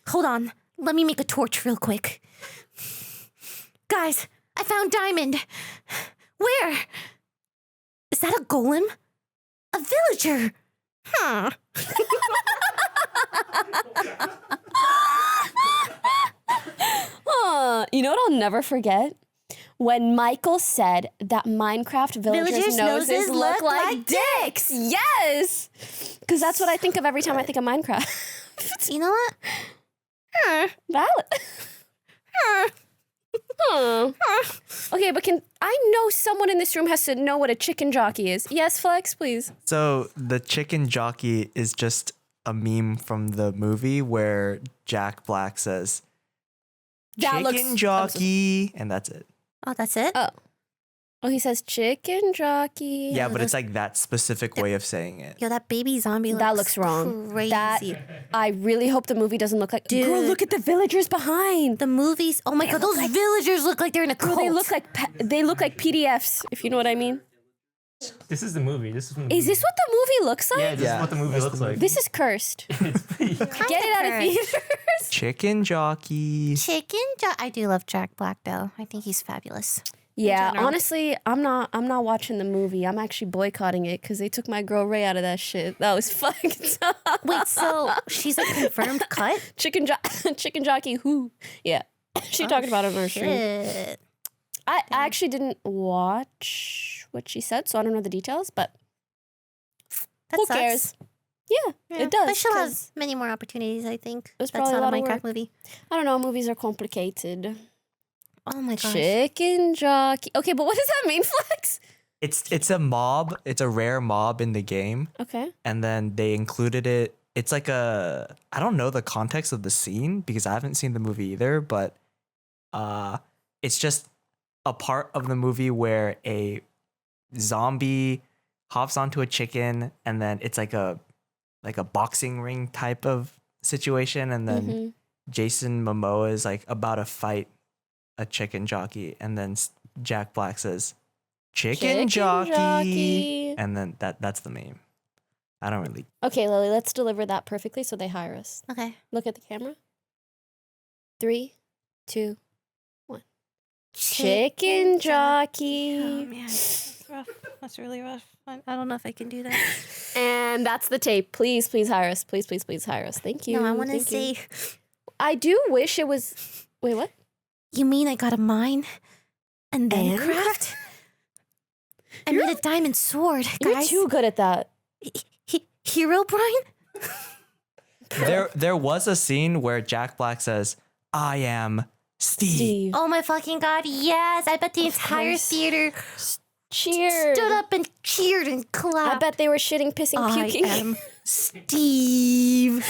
Hold on. Let me make a torch real quick. Guys, I found diamond. Where? Is that a golem? A villager? Huh. You know what I'll never forget? When Michael said that Minecraft villagers' noses look like dicks. Yes! Because that's what I think of every time I think of Minecraft. You know what? Valid. Okay, but I know someone in this room has to know what a chicken jockey is. Yes, Flex, please. So the chicken jockey is just a meme from the movie where Jack Black says, chicken jockey, and that's it. Oh, that's it? Oh, he says chicken jockey. Yeah, but it's like that specific way of saying it. Yo, that baby zombie That looks wrong. crazy. I really hope the movie doesn't look like. Dude. Girl, look at the villagers behind. The movies. Oh my god, those villagers look like they're in a cult. They look like PDFs, if you know what I mean. This is the movie. This is Is this what the movie looks like? Yeah, this is what the movie looks like. This is cursed. Get it out of theaters. Chicken jockey. I do love Jack Black though. I think he's fabulous. Yeah, general. honestly, I'm not watching the movie. I'm actually boycotting it because they took my girl Ray out of that shit. That was fucked up. Wait, so she's a confirmed cut? Chicken jockey who? Yeah. She talked about it on her stream. Shit. I actually didn't watch what she said, so I don't know the details, but That who sucks. cares? Yeah, it does. But she'll have 'cause many more opportunities, I think. was That's probably not a a lot of Minecraft work. movie. I don't know, movies are complicated. Oh my gosh. Chicken jockey. Okay, but what does that mean, Flex? It's a mob. It's a rare mob in the game, Okay. and then they included it. It's like I don't know the context of the scene because I haven't seen the movie either, but it's just a part of the movie where a zombie hops onto a chicken, and then it's like a boxing ring type of situation, and then Jason Momoa is like about to fight a chicken jockey, and then Jack Black says, chicken jockey. And then that's the meme. I don't really. Okay, Lily, let's deliver that perfectly so they hire us. Okay. Look at the camera. 3, 2, 1. Chicken jockey. Oh man, that's rough. That's really rough. I don't know if I can do that. And that's the tape. Please, please hire us. Please, please, please hire us. Thank you. No, I want to Thank you. say. I do wish it was. Wait, what? You mean I got a mine and then And craft? I made a diamond sword, You're guys. too good at that. Hero Brian? There was a scene where Jack Black says, "I am Steve." Oh my fucking god, yes! I bet the entire course. theater Cheered. stood up and cheered and clapped. I bet they were shitting, pissing, puking. I am Steve.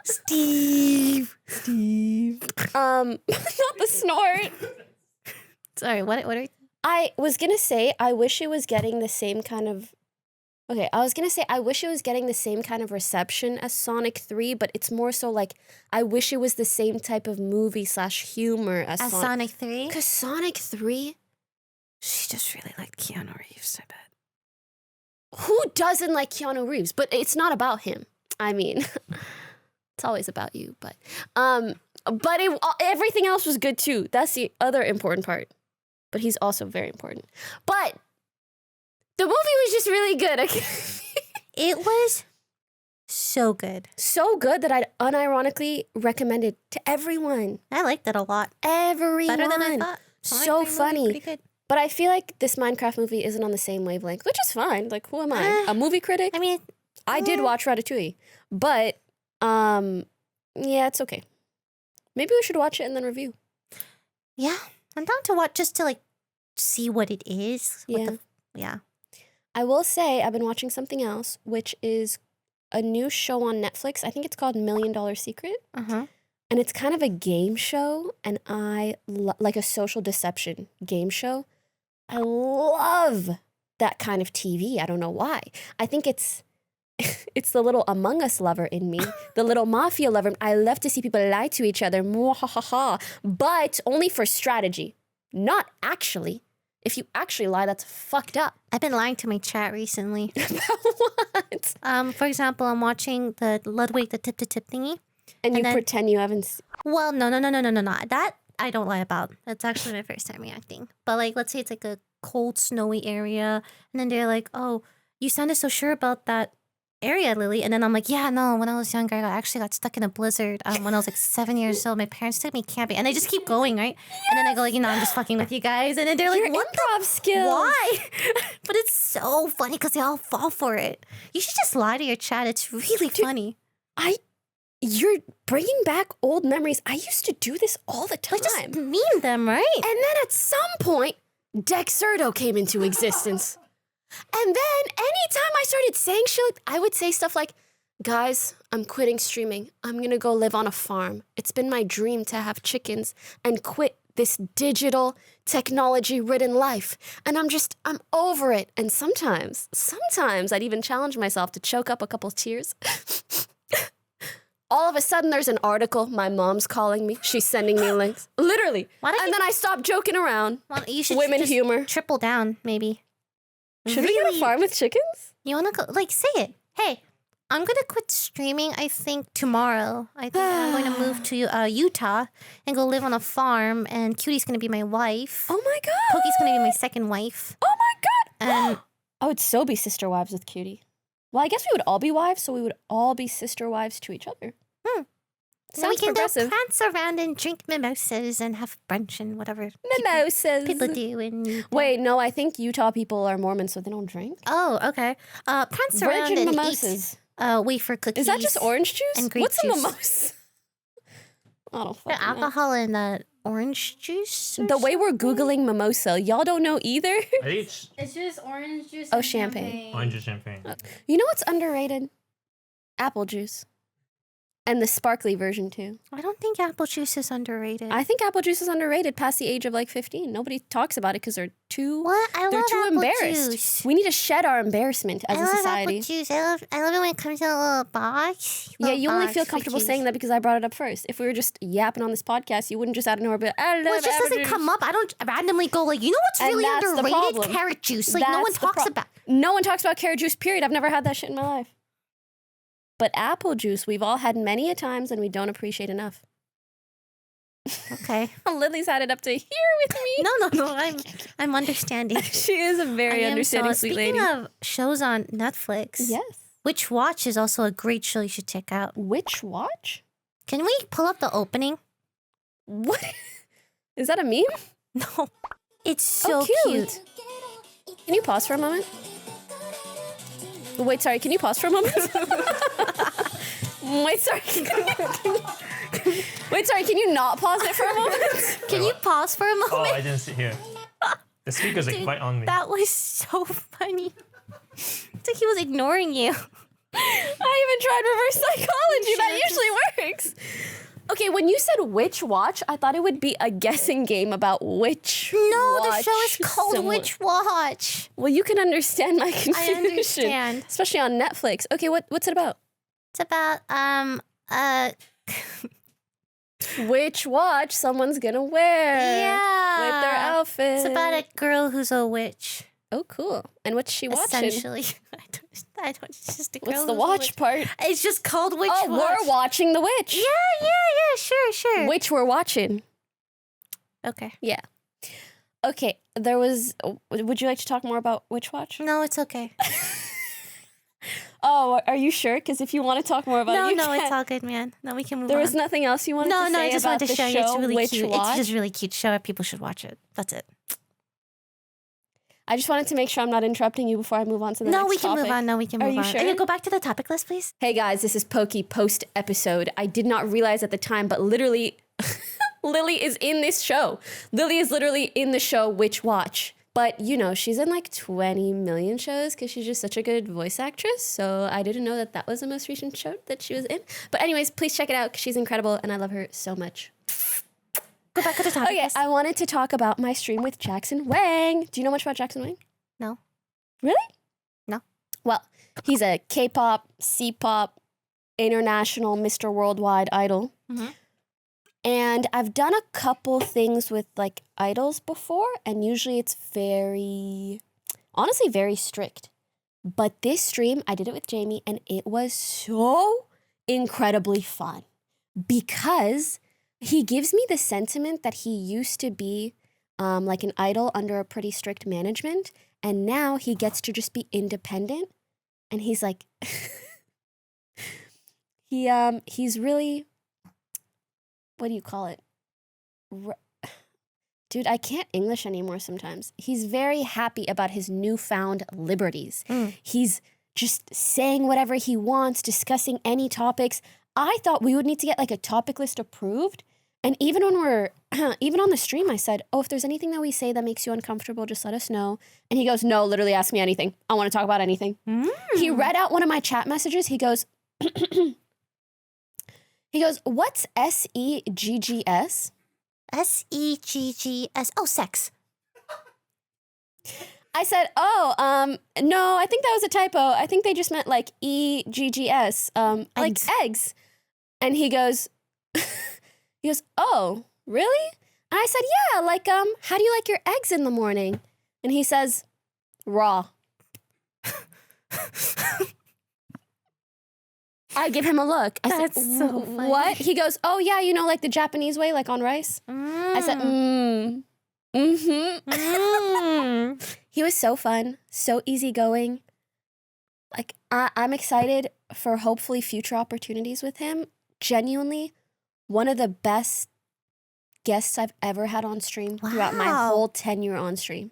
Steve. Not the snort. Sorry, what are you? I was gonna say I wish it was getting the same kind of. Okay, I was gonna say I wish it was getting the same kind of reception as Sonic 3, but it's more so like I wish it was the same type of movie / humor as Sonic 3? Because Sonic 3, She just really liked Keanu Reeves, I bet. who doesn't like Keanu Reeves? But it's not about him. I mean, it's always about you. But everything else was good too. That's the other important part. But he's also very important. But the movie was just really good. Okay? It was so good. So good that I'd unironically recommend it to everyone. I liked it a lot. Everyone. Better than I thought. Sonic So 3 movie, funny. Pretty good. But I feel like this Minecraft movie isn't on the same wavelength, which is fine. Like, who am I? A movie critic? I mean, I did watch Ratatouille. But, yeah, it's okay. Maybe we should watch it and then review. yeah, I'm down to watch just to like see what it is. Yeah. I will say I've been watching something else, which is a new show on Netflix. I think it's called $1 Million Secret. Uh-huh. And it's kind of a game show, and I like a social deception game show. I love that kind of TV. I don't know why. I think it's the little Among Us lover in me, the little mafia lover. I love to see people lie to each other, but only for strategy, not actually. If you actually lie, that's fucked up. I've been lying to my chat recently. What? For example, I'm watching the Ludwig the Tip to Tip thingy. And you then- pretend you haven't. Well, no. That I don't lie about. That's actually my first time reacting. But like, let's say it's like a cold, snowy area, and then they're like, "Oh, you sounded so sure about that area, Lily." And then I'm like, "Yeah, no. When I was younger, I actually got stuck in a blizzard. When I was like 7 years old, my parents took me camping, and they just keep going, right? And then I go like, I'm just fucking with you guys, and then they're like, Your "What improv skills. Why?" But it's so funny because they all fall for it. You should just lie to your chat. It's really funny. You're bringing back old memories. I used to do this all the time. Like just meme them, right? And then at some point, Dexerto came into existence. And then anytime I started saying shit, I would say stuff like, "Guys, I'm quitting streaming. I'm going to go live on a farm. It's been my dream to have chickens and quit this digital technology-ridden life. And I'm over it." And sometimes I'd even challenge myself to choke up a couple tears. All of a sudden, there's an article. My mom's calling me. She's sending me links. Literally. Why don't And then I stopped joking around. Well, you should Women just humor. triple down, maybe. Should we get a farm with chickens? You want to go? Like, say it. Hey, I'm gonna quit streaming. I think tomorrow. I think I'm going to move to Utah and go live on a farm. And Cutie's gonna be my wife. Oh my god. Poki's gonna be my second wife. Oh my god. And I would so be sister wives with Cutie. Well, I guess we would all be wives, so we would all be sister wives to each other. so we Sounds can go progressive. prance around and drink mimosas and have brunch and whatever Mimosas. people do. And Wait, no, I think Utah people are Mormons, so they don't drink. oh, okay. Prance around Virgin and mimosas. eat wafer cookies. Is that just orange juice? and grape What's juice. a mimosa? I don't The fucking know. alcohol in the orange juice? or The way we're something? Googling mimosa, y'all don't know either? I think it's It's just orange juice. Oh, and champagne. orange juice champagne. You know what's underrated? Apple juice. And the sparkly version too. I don't think apple juice is underrated. I think apple juice is underrated past the age of like 15. Nobody talks about it because they're too what? I they're love too apple embarrassed. juice. We need to shed our embarrassment as I a love society. apple juice. I love it when it comes in a little box. Yeah, Little you only box feel for comfortable juice. saying that because I brought it up first. If we were just yapping on this podcast, you wouldn't just out of nowhere be like, I love Well, it just apple doesn't juice. come up. I don't randomly go like, you know what's And really that's the underrated? problem. Carrot juice. Like no one That's the talks pro- about. No one talks about carrot juice, period. I've never had that shit in my life. But apple juice, we've all had many a times and we don't appreciate enough. Okay. Lily's had it up to here with me. No. I'm understanding. She is a very understanding sweet lady. Speaking of shows on Netflix, Yes. Witch Watch is also a great show you should check out. Witch Watch? Can we pull up the opening? What? Is that a meme? No. It's so cute. Can you pause for a moment? Wait, sorry. Can you pause for a moment? Wait, sorry. Wait, sorry. Can you not pause it for a moment? Can you pause for a moment? Oh, I didn't sit here. The speakers are quite on me. That was so funny. It's like he was ignoring you. I even tried reverse psychology. That usually works. Okay, when you said Witch Watch, I thought it would be a guessing game about which. No, the watch show is called someone- Witch Watch. Well, you can understand my confusion. I understand. Especially on Netflix. Okay, what's it about? It's about Which watch someone's gonna wear with their outfit. It's about a girl who's a witch. Oh, cool. And what's she watching? Essentially, I don't. It's just a girl. What's the who's a watch witch. part? It's just called Witch Oh, Watch. we're watching The Witch. Yeah. Sure. Which we're watching. Okay. Yeah. Okay, there was... Would you like to talk more about Witch Watch? No, it's okay. Oh, are you sure? Because if you want to talk more about it, you can. it's all good, man. No, we can move There on. was nothing else you wanted to say I just about wanted to the show you. It's really Witch cute. Watch? It's just really cute show. People should watch it. That's it. I just wanted to make sure I'm not interrupting you before I move on to the next No, we can topic. move on. No, we can Are move you on. sure? Okay, go back to the topic list, please. Hey guys, this is Poki post episode. I did not realize at the time, but literally, Lily is in this show. Lily is literally in the show Witch Watch. But, you know, she's in like 20 million shows because she's just such a good voice actress. So I didn't know that was the most recent show that she was in. But anyways, please check it out because she's incredible and I love her so much. Go back to the topic Okay, list. I wanted to talk about my stream with Jackson Wang. Do you know much about Jackson Wang? No. Really? No. Well, he's a K-pop, C-pop, international Mr. Worldwide idol. Mhm. And I've done a couple things with like idols before, and usually it's honestly very strict. But this stream, I did it with Jamie, and it was so incredibly fun because he gives me the sentiment that he used to be like an idol under a pretty strict management, and now he gets to just be independent. And he's like, he's really. What do you call it? Dude, I can't English anymore sometimes. He's very happy about his newfound liberties. He's just saying whatever he wants, discussing any topics. I thought we would need to get like a topic list approved. And even when even on the stream, I said, oh, if there's anything that we say that makes you uncomfortable, just let us know. And he goes, no, literally ask me anything. I want to talk about anything. He read out one of my chat messages. He goes... He goes, what's SEGGS? SEGGS. Oh, sex. I said, no, I think that was a typo. I think they just meant like EGGS, like eggs. And he goes, oh, really? And I said, yeah, like, how do you like your eggs in the morning? And he says, raw. I give him a look. I That's said, so funny. what? He goes, oh, yeah, you know, like the Japanese way, like on rice. I said, He was so fun, so easygoing. Like, I'm excited for hopefully future opportunities with him. Genuinely, one of the best guests I've ever had on stream throughout my whole tenure on stream.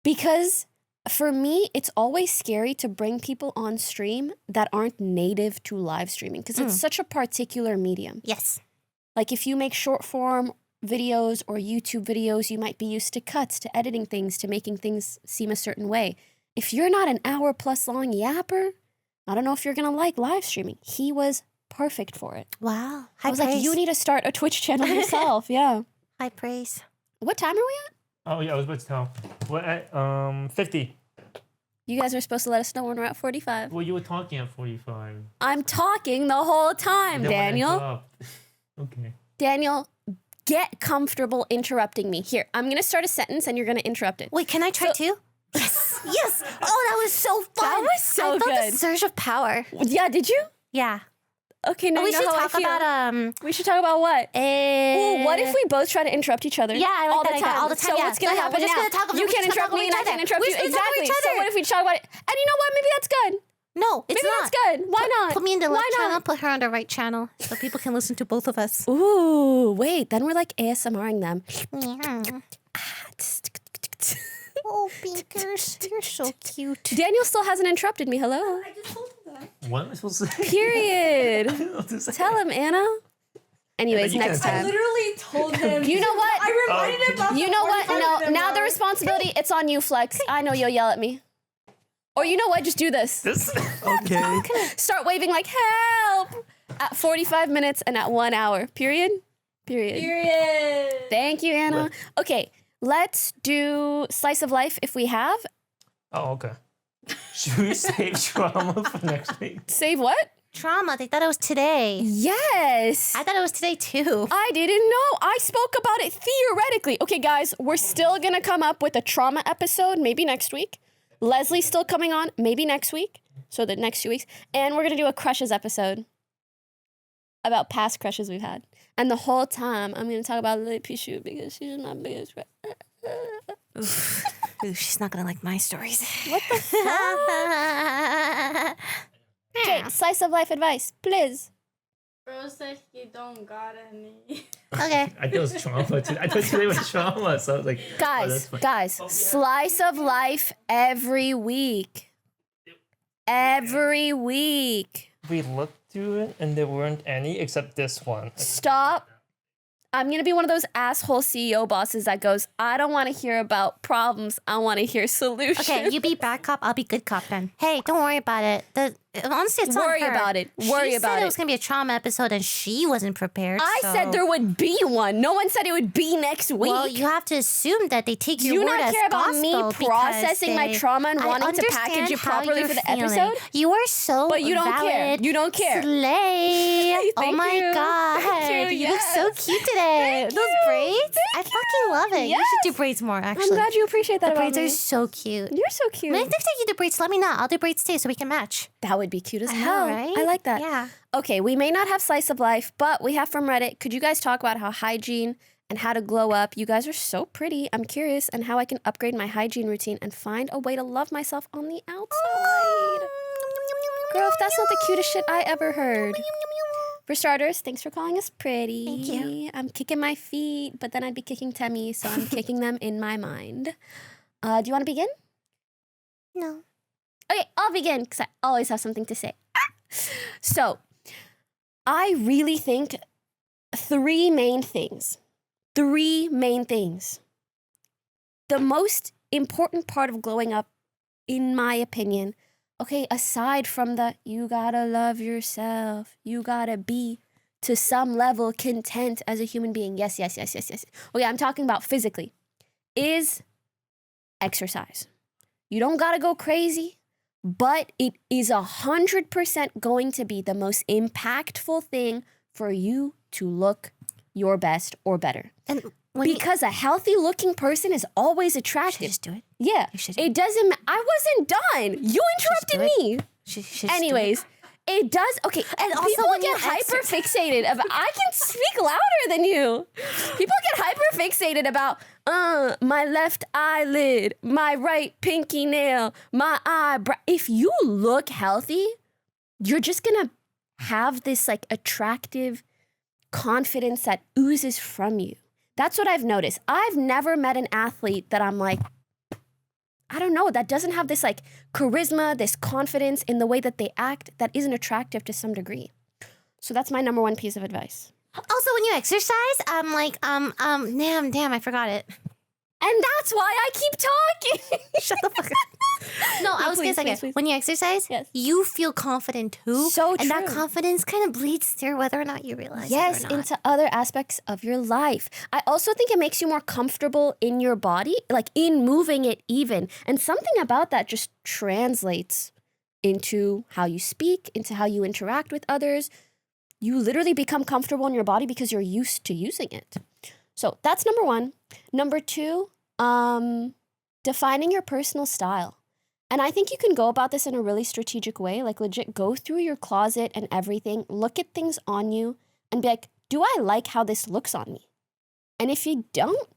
Because... for me, it's always scary to bring people on stream that aren't native to live streaming because it's such a particular medium. Yes. Like if you make short form videos or YouTube videos, you might be used to cuts, to editing things, to making things seem a certain way. If you're not an hour plus long yapper, I don't know if you're going to like live streaming. He was perfect for it. Wow. I was like, you need to start a Twitch channel yourself. Yeah. High praise. What time are we at? Oh yeah, I was about to tell. What at 50? You guys are supposed to let us know when we're at 45. Well, you were talking at 45. I'm talking the whole time, Then when I Daniel. dropped- Okay. Daniel, get comfortable interrupting me. Here, I'm going to start a sentence and you're going to interrupt it. Wait, can I try too? Yes. Yes. Oh, that was so fun. That was so I felt good. a surge of power. Yeah, did you? Yeah. Okay, now we you know should how talk I feel. about We should talk about what? Ooh, what if we both try to interrupt each other? Yeah, I like all that the idea, time. all the time. So yeah. what's gonna happen We're just now? gonna talk. You can't interrupt me, and I can't interrupt you. Exactly. So what if we talk about it? And you know what? Maybe that's good. No, it's Maybe not. that's good. Why not? Put me in the Why left not? channel. Put her on the right channel, so people can listen to both of us. Ooh, wait. Then we're like ASMRing them. Yeah. Oh, Pinkers, you're so cute. Daniel still hasn't interrupted me. Hello. I just told him that. What am I supposed to say? Period. I don't know what to say. Tell him, Anna. Anyways, you next can't I time. literally told him. You know what? I reminded him about You the know what? 45 No, minute now the mark. responsibility, it's on you, Flex. I know you'll yell at me. Or you know what? Just do this. This. Okay. Start waving like help at 45 minutes and at 1 hour. Period. Period. Thank you, Anna. Okay, let's do slice of life if we have. Oh, okay. Should we save trauma for next week? Save what? Trauma. They thought it was today. Yes. I thought it was today too. I didn't know. I spoke about it theoretically. Okay, guys, we're still gonna come up with a trauma episode maybe next week. Leslie's still coming on maybe next week. So the next 2 weeks. And we're gonna do a crushes episode about past crushes we've had. And the whole time, I'm gonna talk about Lily Pichu because she's my biggest crush. Ooh, she's not gonna like my stories. What the fuck? Okay, slice of life advice, please. Bro said he don't got any. Okay. I thought it was trauma. I thought today was trauma, so I was like, oh, that's fine. Guys, slice of life every week. Every week. We looked through it and there weren't any except this one. Stop. I'm going to be one of those asshole CEO bosses that goes, I don't want to hear about problems. I want to hear solutions. Okay, you be bad cop, I'll be good cop then. Hey, don't worry about it. Honestly, it's Worry on her. about it. She Worry said about it it. was gonna be a trauma episode, and she wasn't prepared. I so- said there would be one. No one said it would be next week. Well, you have to assume that they take Do your you word not as care about me gospel processing my because trauma and I wanting to package understand it how properly you're for the feeling. episode? You are so But you don't valid. care. You don't care. Slay. Oh Thank my you. god. Thank you, You look so yes. cute today. Thank Those you. braids? I fucking love it. You should do braids more, actually. I'm glad you appreciate that The about braids me. are so cute. You're so cute. Next time you do braids, let me know. I'll do braids too so we can match. That would be cute as I know, hell. right? I like that. Yeah. Okay, we may not have slice of life, but we have from Reddit. Could you guys talk about how hygiene and how to glow up? You guys are so pretty. I'm curious and how I can upgrade my hygiene routine and find a way to love myself on the outside. Girl, if that's not the cutest shit I ever heard. For starters, thanks for calling us pretty. Thank you. I'm kicking my feet, but then I'd be kicking Temmie, so I'm kicking them in my mind. Do you want to begin? No. Okay, I'll begin because I always have something to say. So, I really think three main things. The most important part of glowing up, in my opinion, okay, aside from the you gotta love yourself, you gotta be to some level content as a human being. Yes. Okay, I'm talking about physically, is exercise. You don't gotta go crazy, but it is 100% going to be the most impactful thing for you to look your best or better. And when Because a healthy looking person is always you attractive. just do it. Yeah, You should do it doesn't. I wasn't done. You interrupted do it. me. Should just do it. Anyways, it does. Okay, And also people when you get hyper fixated. I can speak louder than you. People get hyper fixated about my left eyelid, my right pinky nail, my eyebrow. If you look healthy, you're just gonna have this like attractive confidence that oozes from you. That's what I've noticed. I've never met an athlete that I'm like, I don't know, that doesn't have this like charisma, this confidence in the way that they act that isn't attractive to some degree. So that's my number one piece of advice. Also, when you exercise, I'm like, damn, I forgot it. And that's why I keep talking. Shut the fuck up. No, I was Please, gonna say, please. when you exercise, Yes. you feel confident too. So And that true. confidence kind of bleeds through whether or not you realize Yes, it or not. into other aspects of your life. I also think it makes you more comfortable in your body, like in moving it even. And something about that just translates into how you speak, into how you interact with others. You literally become comfortable in your body because you're used to using it. So that's number one. Number two, defining your personal style. And I think you can go about this in a really strategic way. Like legit go through your closet and everything, look at things on you and be like, do I like how this looks on me? And if you don't,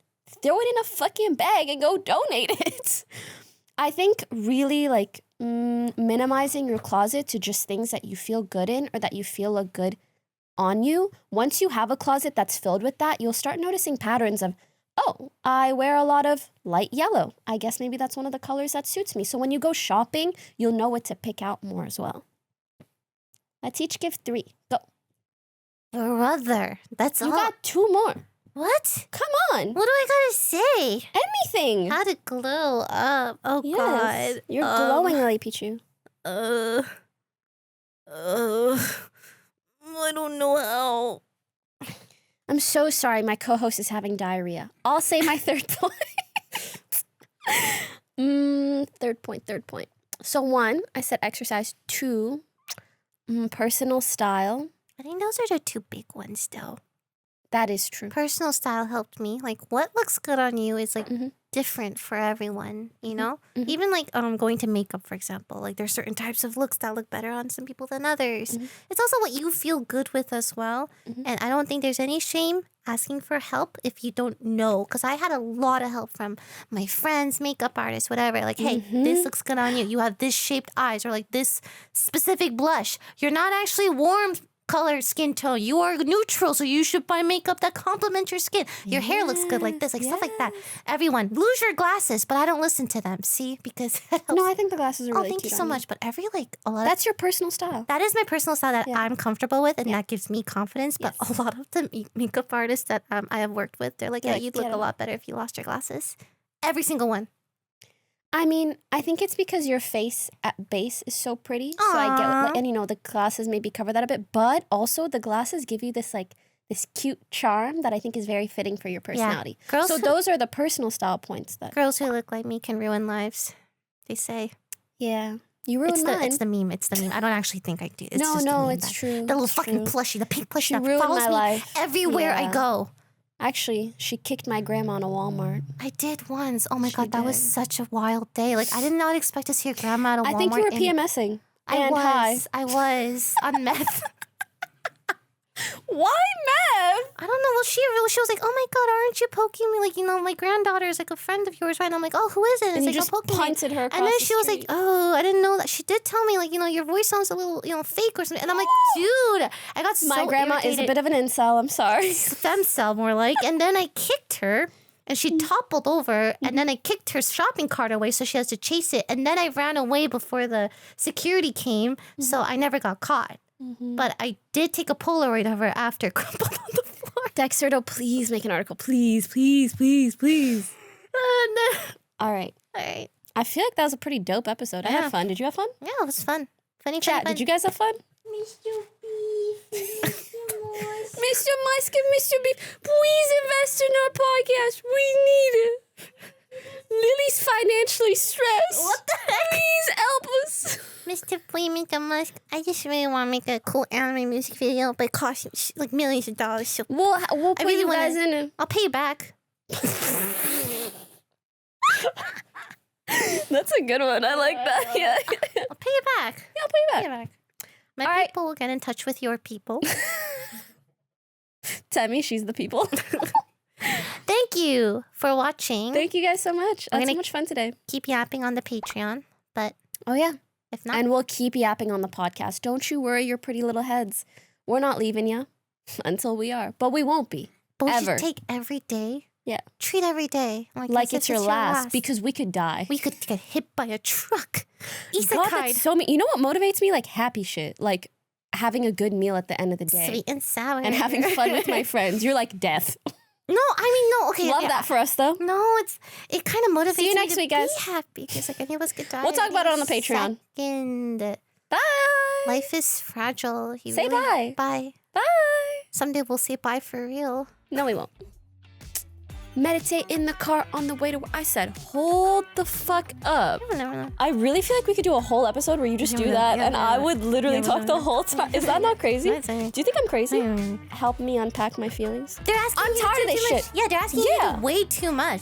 throw it in a fucking bag and go donate it. I think really like minimizing your closet to just things that you feel good in or that you feel look good on you. Once you have a closet that's filled with that, you'll start noticing patterns of, oh, I wear a lot of light yellow. I guess maybe that's one of the colors that suits me. So when you go shopping, you'll know what to pick out more as well. Let's each give 3. Go. Brother, that's You all. got 2 more. What? Come on. What do I gotta say? Anything. How to glow up? Oh Yes. God, You're glowing, Lily Pichu. uh, I don't know how. I'm so sorry. My co-host is having diarrhea. I'll say my third point. Third point. So 1, I said exercise. 2, personal style. I think those are the 2 big ones, though. That is true. Personal style helped me. Like, what looks good on you is like Mhm. different for everyone. You know, Mhm. even like going to makeup, for example. Like, there's certain types of looks that look better on some people than others. Mhm. It's also what you feel good with as well. Mhm. And I don't think there's any shame asking for help if you don't know. Because I had a lot of help from my friends, makeup artists, whatever. Like, hey, this looks good on you. You have this shaped eyes, or like this specific blush. You're not actually warm colored skin tone. You are neutral, so you should buy makeup that complements your skin. Your hair looks good like this, like stuff like that. Everyone, lose your glasses, but I don't listen to them. See, because that helps. No, I think the glasses are Oh, really thank you cute so on much. But every like a lot. That's your personal style. That is my personal style that Yeah. I'm comfortable with, and that gives me confidence. But Yes. a lot of the makeup artists that I have worked with, they're like, Yeah, yeah, you'd look get a it. lot better if you lost your glasses. Every single one. I mean, I think it's because your face at base is so pretty. So I get, Aw. and you know, the glasses maybe cover that a bit, but also the glasses give you this like this cute charm that I think is very fitting for your personality. Girls So who- those are the personal style points that. Girls who look like me can ruin lives. They say Yeah, you ruined it's mine. the meme. It's the meme. I don't actually think I do. It's no, just a no, meme it's that- true. The little it's fucking true. plushie, the pink plushie She that ruined follows my me life. everywhere I Yeah. go. Actually, she kicked my grandma in a Walmart. I did once. Oh my She god, that was did. such a wild day. Like I did not expect to see your grandma at a Walmart. I think you were in- PMSing. I and was. high. I was on meth. Why meth? I don't know. Well, she was like, "Oh my god, aren't you Poki?" Me like, my granddaughter is like a friend of yours, right? And I'm like, "Oh, who is it?" And it's you like, just "Oh, Poki." punted her across And then the she was like, street. "Oh, I didn't know that." She did tell me like, your voice sounds a little, fake or something. And I'm like, "Dude, I got so my grandma is a irritated." bit of an incel. I'm sorry. Stem cell more like. And then I kicked her and she toppled over and then I kicked her shopping cart away so she has to chase it. And then I ran away before the security came. So I never got caught. But I did take a Polaroid of her after crumpled on the floor. Dexterdo, please make an article. Please, please, please, please. And, All right. all right. I feel like that was a pretty dope episode. I Yeah. had fun. Did you have fun? Yeah, it was fun. Funny Chat, did you guys have fun? Mr. Beef, Mr. Moss. Mr. Musk and Mr. Beef, please invest in our podcast. We need it. Lily's financially stressed. What the heck? Please help us. Mr. Mr. Musk, I just really want to make a cool anime music video, but it costs like millions of dollars. So We'll put really you wanna- guys in it. I'll pay you back. That's a good one. I like that. Yeah. I'll pay you back. I'll put you Pay back. you back. My All right. people will get in touch with your people. Tammy, she's the people. Thank you for watching. Thank you guys so much. I had so gonna- much fun today. Keep yapping on the Patreon, but Oh, yeah. if not, And we'll keep yapping on the podcast. Don't you worry your pretty little heads. We're not leaving you until we are. But we won't be. but we ever. should take every day. Yeah. Treat every day Like as it's if your last. Because we could die. we could get hit by a truck. God, Isekai. that's so me. You know what motivates me? Like happy shit. Like having a good meal at the end of the day. Sweet and sour. And having fun with my friends. You're like death. No, I mean no. Okay, Love okay, that for us though. No, it kind of motivates See you me next to week, guys. be happy because like any of us could die. We'll talk about it on the any Patreon. Second. Bye. Life is fragile. You Say bye. Bye. Bye. Someday we'll say bye for real. No, we won't. Meditate in the car on the way to work. I said, hold the fuck up. No. I really feel like we could do a whole episode where you just do that and I would literally talk the whole time. Is that not crazy? Do you think I'm crazy? Help me unpack my feelings. They're asking I'm you tired to of do this too much. shit. Yeah, they're asking you to Yeah. do way too much.